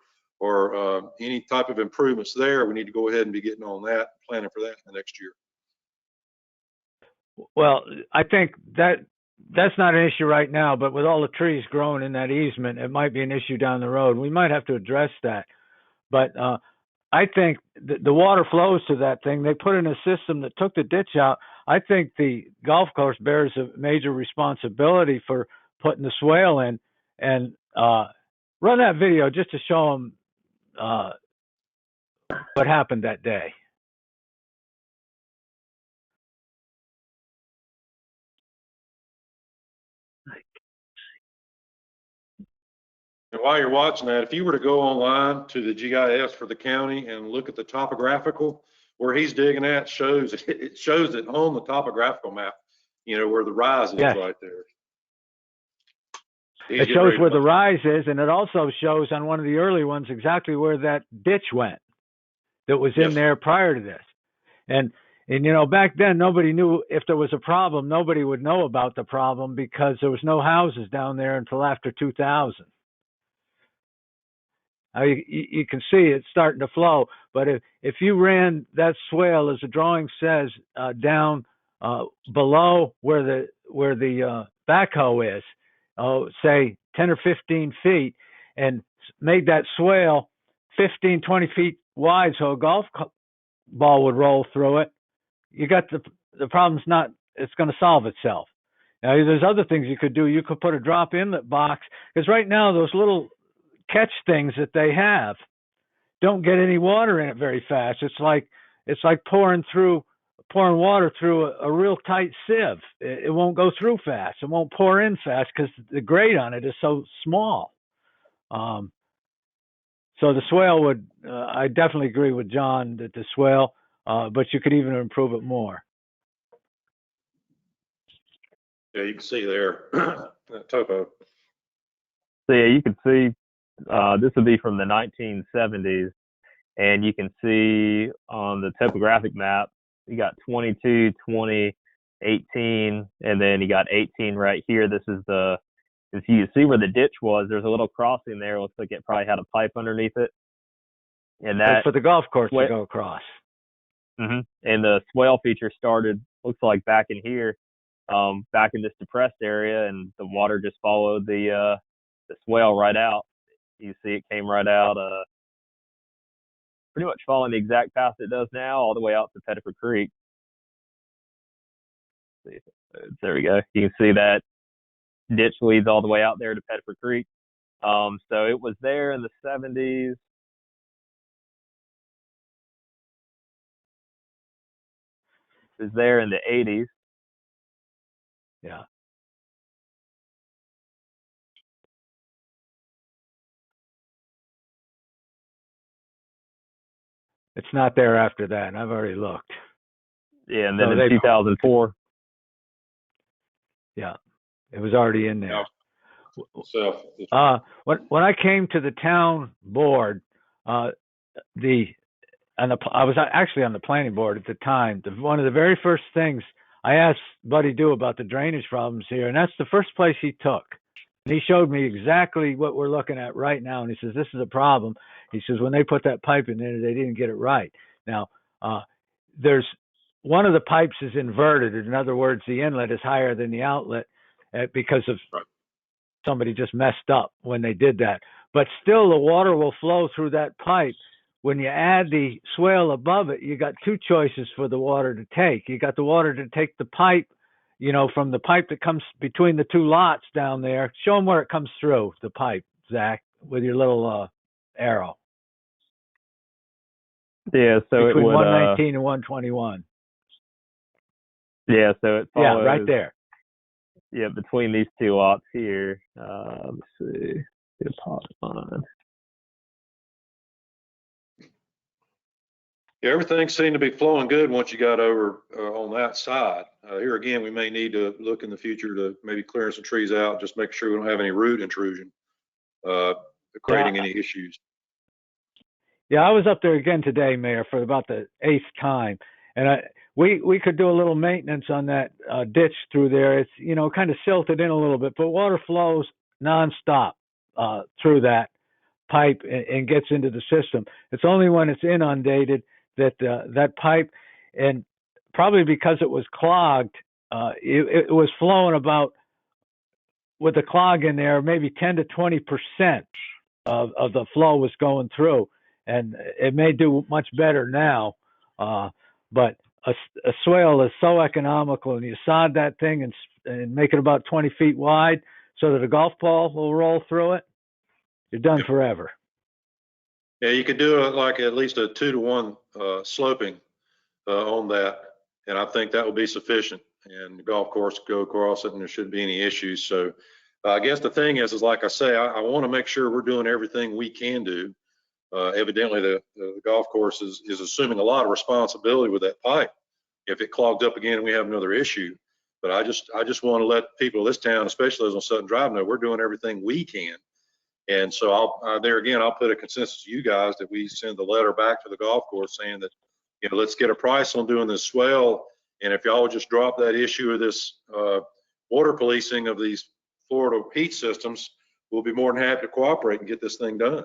any type of improvements there, we need to go ahead and be getting on that, planning for that in the next year. Well, I think that's not an issue right now, but with all the trees growing in that easement, it might be an issue down the road. We might have to address that. But I think the water flows to that thing. They put in a system that took the ditch out. I think the golf course bears a major responsibility for putting the swale in, and run that video just to show them what happened that day. And while you're watching that, if you were to go online to the GIS for the county and look at the topographical where he's digging at, it shows it on the topographical map, where the rise is right there. It shows where the rise is, and it also shows on one of the early ones exactly where that ditch went that was in there prior to this. And back then nobody knew if there was a problem. Nobody would know about the problem because there was no houses down there until after 2000. You can see it's starting to flow, but if you ran that swale, as the drawing says, down below where the backhoe is, say 10 or 15 feet, and made that swale 15, 20 feet wide so a golf ball would roll through it, you got the problem's not, it's going to solve itself. Now, there's other things you could do. You could put a drop inlet box, because right now those little catch things that they have don't get any water in it very fast. It's like pouring water through a real tight sieve. It won't go through fast. It won't pour in fast because the grade on it is so small. So the swale would, I definitely agree with John that the swale, but you could even improve it more. Yeah, you can see there, that topo. So yeah, you can see, this would be from the 1970s, and you can see on the topographic map, you got 22, 20, 18, and then you got 18 right here. This is if you see where the ditch was, there's a little crossing there. It looks like it probably had a pipe underneath it. And that's for the golf course to go across. And the swale feature started, looks like back in here, back in this depressed area, and the water just followed the swale right out. You see it came right out, pretty much following the exact path it does now, all the way out to Pettifer Creek. There we go. You can see that ditch leads all the way out there to Pettifer Creek. So it was there in the 70s. It was there in the 80s. Yeah. It's not there after that. I've already looked. Yeah, and then in 2004. Yeah, it was already in there. So when I came to the town board, I was actually on the planning board at the time. One of the very first things I asked Buddy Do about the drainage problems here, and that's the first place he took. And he showed me exactly what we're looking at right now. And he says, this is a problem. He says, when they put that pipe in there, they didn't get it right. Now, there's one of the pipes is inverted. In other words, the inlet is higher than the outlet because of somebody just messed up when they did that. but still the water will flow through that pipe. When you add the swale above it, you got two choices for the water to take. You got the water to take the pipe, from the pipe that comes between the two lots down there. Show them where it comes through the pipe, Zach, with your little arrow. Yeah, so between it would 119 and 121. yeah, so it follows, Yeah, right there. yeah, between these two lots here. Let's see. Get a pot line. Yeah, everything seemed to be flowing good once you got over on that side. Here again, we may need to look in the future to maybe clear some trees out, just make sure we don't have any root intrusion creating any issues. Yeah, I was up there again today, Mayor, for about the 8th time, and we could do a little maintenance on that ditch through there. It's kind of silted in a little bit, but water flows nonstop through that pipe and gets into the system. It's only when it's inundated that that pipe, and probably because it was clogged, it was flowing about, with the clog in there, maybe 10 to 20% of the flow was going through, and it may do much better now. But a swale is so economical, and you sod that thing and make it about 20 feet wide so that a golf ball will roll through it. You're done forever. Yeah, you could do it like at least a 2-to-1 sloping on that, and I think that would be sufficient. And the golf course could go across it, and there shouldn't be any issues. So I guess the thing is like I say, I want to make sure we're doing everything we can do. Evidently, the golf course is assuming a lot of responsibility with that pipe. If it clogged up again, we have another issue. But I just want to let people of this town, especially those on Sutton Drive, know we're doing everything we can. And so I'll put a consensus to you guys that we send the letter back to the golf course saying that, let's get a price on doing this swell. And if y'all would just drop that issue of this water policing of these Florida heat systems, we'll be more than happy to cooperate and get this thing done.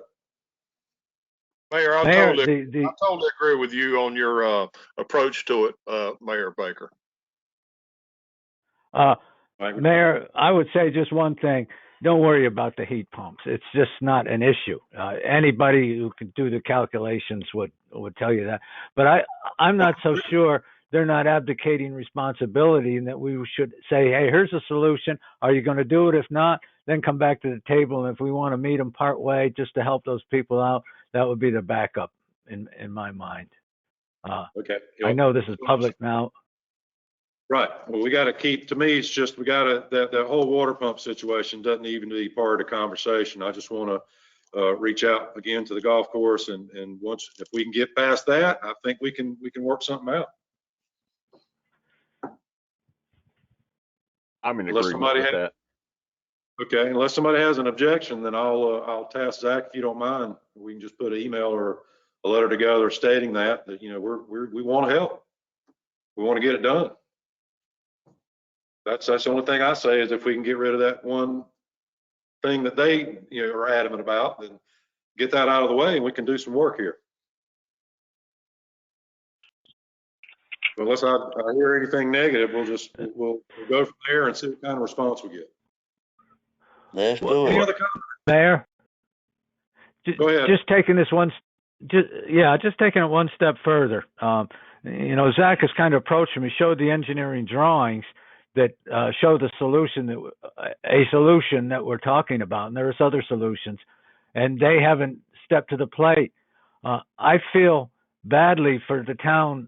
Mayor, I totally agree with you on your approach to it, Mayor Baker. Mayor, I would say just one thing. Don't worry about the heat pumps. It's just not an issue. Anybody who can do the calculations would tell you that. But I'm not so sure they're not abdicating responsibility, and that we should say, hey, here's a solution. Are you going to do it? If not, then come back to the table. And if we want to meet them part way just to help those people out, that would be the backup in my mind. Okay. I know this is public now. Right. Well, we got to keep, to me, it's just, we got to, that whole water pump situation doesn't even be part of the conversation. I just want to reach out again to the golf course, and once, if we can get past that, I think we can work something out. I'm in agreement with that. Okay, unless somebody has an objection, then I'll task Zach, if you don't mind. We can just put an email or a letter together stating that we want to help. We want to get it done. That's the only thing I say is if we can get rid of that one thing that they are adamant about, then get that out of the way and we can do some work here. Unless I hear anything negative, we'll go from there and see what kind of response we get. Let's do it. Any other comments? Mayor, Go ahead. just taking it one step further. Zach has kind of approached me, showed the engineering drawings that show the solution that we're talking about, and there's other solutions, and they haven't stepped to the plate. I feel badly for the town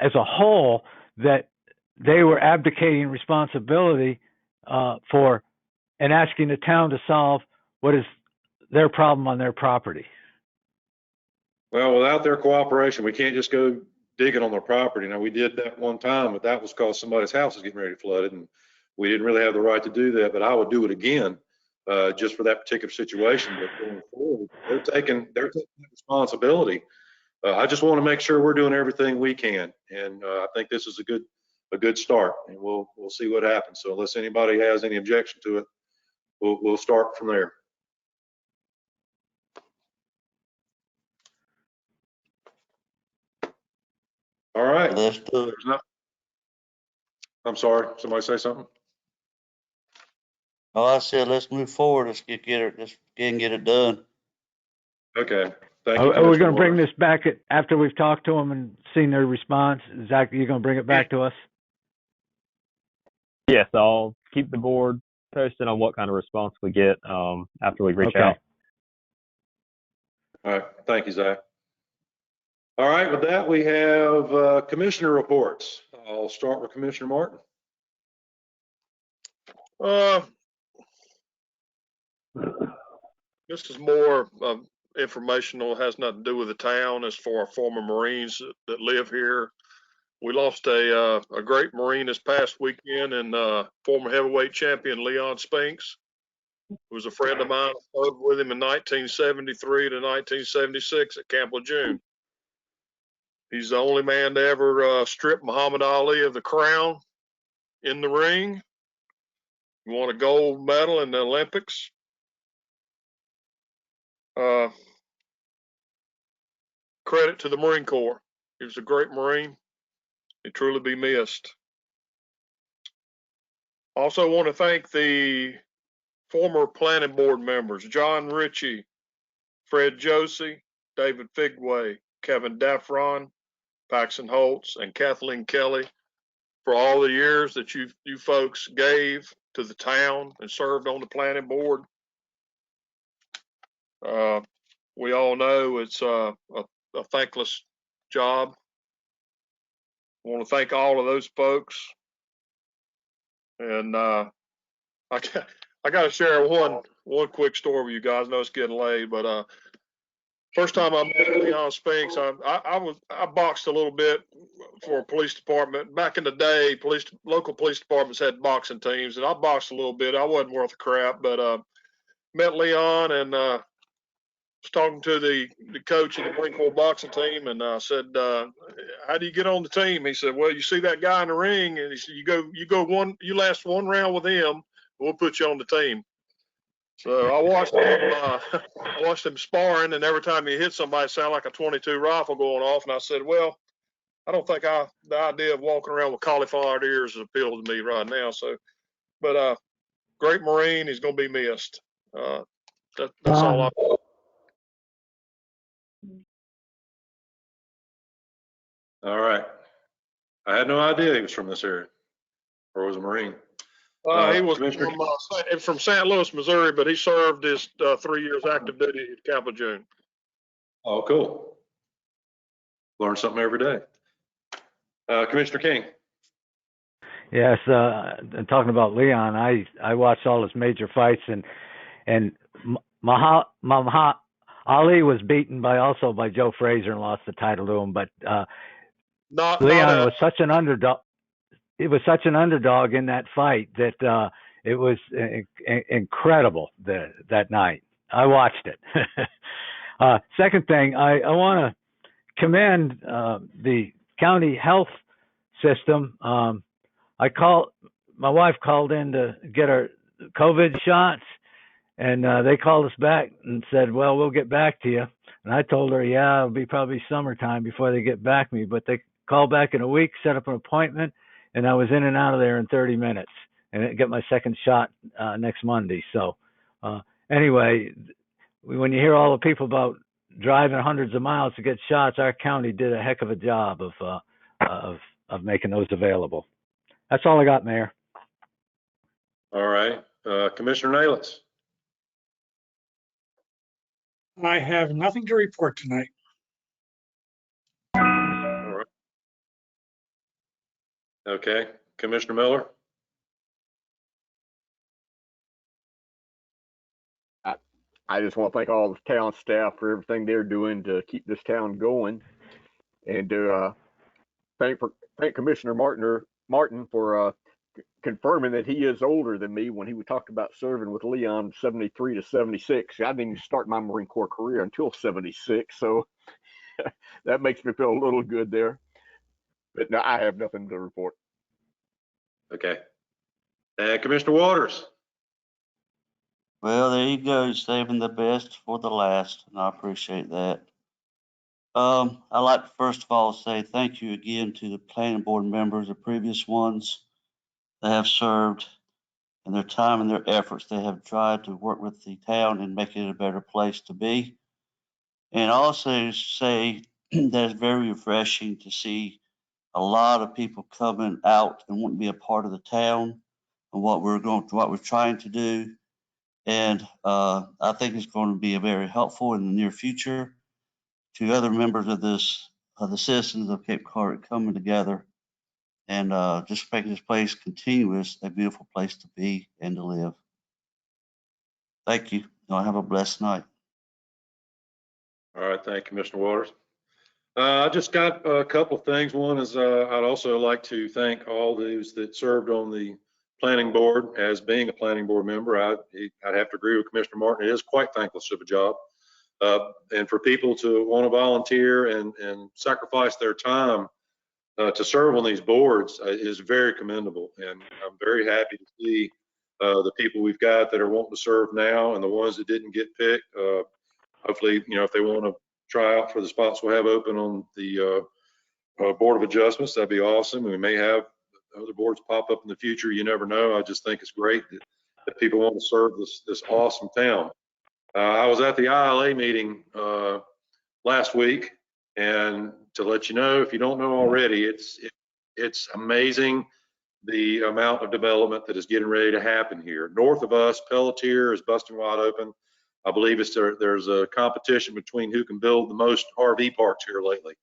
as a whole that they were abdicating responsibility for and asking the town to solve what is their problem on their property. Well, without their cooperation, we can't just go digging on their property. Now, we did that one time, but that was because somebody's house was getting ready to flood it, and we didn't really have the right to do that. But I would do it again, just for that particular situation. But going forward, they're taking responsibility. I just want to make sure we're doing everything we can, and I think this is a good start, and we'll see what happens. So unless anybody has any objection to it, we'll start from there. All right. Let's do it. I'm sorry. Somebody say something? Oh, I said, let's move forward. Let's get it done. Okay. Thank you, Are we Commissioner going to bring Waters. this back after we've talked to them and seen their response? Zach, are you going to bring it back to us? Yes, I'll keep the board posted on what kind of response we get after we reach out. All right. Thank you, Zach. All right. With that, we have commissioner reports. I'll start with Commissioner Martin. This is more informational, has nothing to do with the town. As for our former Marines that live here. We lost a great Marine this past weekend, and former heavyweight champion Leon Spinks, who was a friend of mine. I served with him in 1973 to 1976 at Camp Lejeune. He's the only man to ever strip Muhammad Ali of the crown in the ring. He won a gold medal in the Olympics. Credit to the Marine Corps. He was a great Marine. He'd truly be missed. Also want to thank the former planning board members, John Ritchie, Fred Josie, David Figway, Kevin Daffron, Paxton Holtz, and Kathleen Kelly for all the years that you folks gave to the town and served on the planning board. We all know it's a thankless job. I want to thank all of those folks. And I got to share one quick story with you guys. I know it's getting late, but first time I met Leon Spinks, I boxed a little bit for a police department. Back in the day, local police departments had boxing teams, and I boxed a little bit. I wasn't worth a crap, but met Leon and was talking to the coach of the Marine Corps boxing team, and I said, "How do you get on the team?" He said, "Well, you see that guy in the ring, and he said, you last one round with him, we'll put you on the team." So I watched him sparring, and every time he hit somebody, it sounded like a .22 rifle going off. And I said, "Well, I don't think the idea of walking around with cauliflower ears is appealing to me right now." So, but great Marine, he's going to be missed. That's all. All right. I had no idea he was from this area or was a Marine. He was from St. Louis, Missouri, but he served his 3 years active duty at Camp Lejeune. Oh, cool. Learn something every day. Commissioner King. Yes, and talking about Leon, I watched all his major fights, and Muhammad Ali was beaten also by Joe Frazier and lost the title to him. But Leon was such an underdog. He was such an underdog in that fight that it was incredible that night. I watched it. Second thing, I want to commend the county health system. My wife called in to get her COVID shots, and they called us back and said, "Well, we'll get back to you." And I told her, "Yeah, it'll be probably summertime before they get back to me." But they called back in a week, set up an appointment, and I was in and out of there in 30 minutes and get my second shot next Monday. So anyway, when you hear all the people about driving hundreds of miles to get shots, our county did a heck of a job of making those available. That's all I got, Mayor. All right. Commissioner Nalitz. I have nothing to report tonight. All right. Okay. Commissioner Miller. I just want to thank all the town staff for everything they're doing to keep this town going, and to thank Commissioner Martin for confirming that he is older than me when he talked about serving with Leon 73 to 76. I didn't even start my Marine Corps career until 76, so that makes me feel a little good there. But no, I have nothing to report. Okay. And Commissioner Waters. Well, there you go, saving the best for the last, and I appreciate that. I'd like to first of all say thank you again to the planning board members, the previous ones that have served. and their time and their efforts. They have tried to work with the town and make it a better place to be. And also say that it's very refreshing to see a lot of people coming out and wanting to be a part of the town and what we're trying to do. And I think it's going to be very helpful in the near future to other members of the citizens of Cape Carteret coming together and just making this place continuous, a beautiful place to be and to live. Thank you. Y'all have a blessed night. All right, thank you, Commissioner Waters. I just got a couple of things. One is I'd also like to thank all those that served on the planning board. As being a planning board member, I'd have to agree with Commissioner Martin. It is quite thankless of a job. And for people to want to volunteer and sacrifice their time to serve on these boards is very commendable. And I'm very happy to see the people we've got that are wanting to serve now and the ones that didn't get picked. Hopefully, if they want to try out for the spots we'll have open on the Board of Adjustments, that'd be awesome. We may have other boards pop up in the future. You never know. I just think it's great that people want to serve this awesome town. I was at the ILA meeting last week, and to let you know, if you don't know already, it's amazing the amount of development that is getting ready to happen here. North of us, Pelletier is busting wide open. I believe there's a competition between who can build the most RV parks here lately.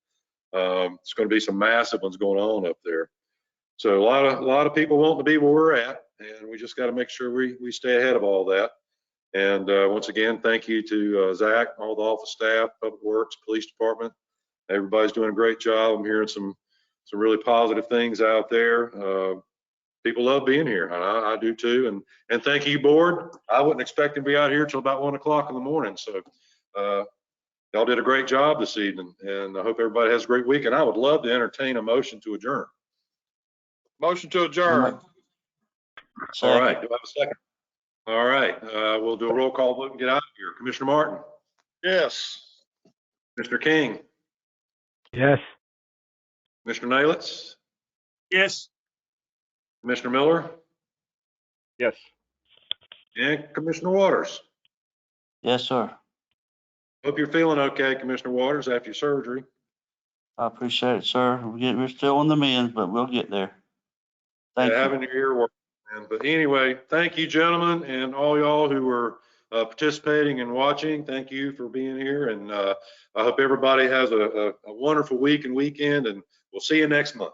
It's going to be some massive ones going on up there. So a lot of people want to be where we're at, and we just got to make sure we stay ahead of all that. And once again, thank you to Zach, all the office staff, Public Works, Police Department. Everybody's doing a great job. I'm hearing some really positive things out there. People love being here, and I do too. And thank you, board. I wasn't expecting to be out here till about 1 o'clock in the morning. So y'all did a great job this evening, and I hope everybody has a great week. And I would love to entertain a motion to adjourn. Motion to adjourn. All right. Do I have a second? All right. We'll do a roll call vote and get out of here. Commissioner Martin. Yes. Mr. King. Yes. Mr. Nailitz. Yes. Commissioner Miller. Yes. And Commissioner Waters. Yes, sir. Hope you're feeling okay, Commissioner Waters, after your surgery. I appreciate it, sir. We're still on the mend, but we'll get there. Thank you. Having your ear work. But anyway, thank you, gentlemen, and all y'all who were participating and watching. Thank you for being here, and I hope everybody has a wonderful week and weekend, and we'll see you next month.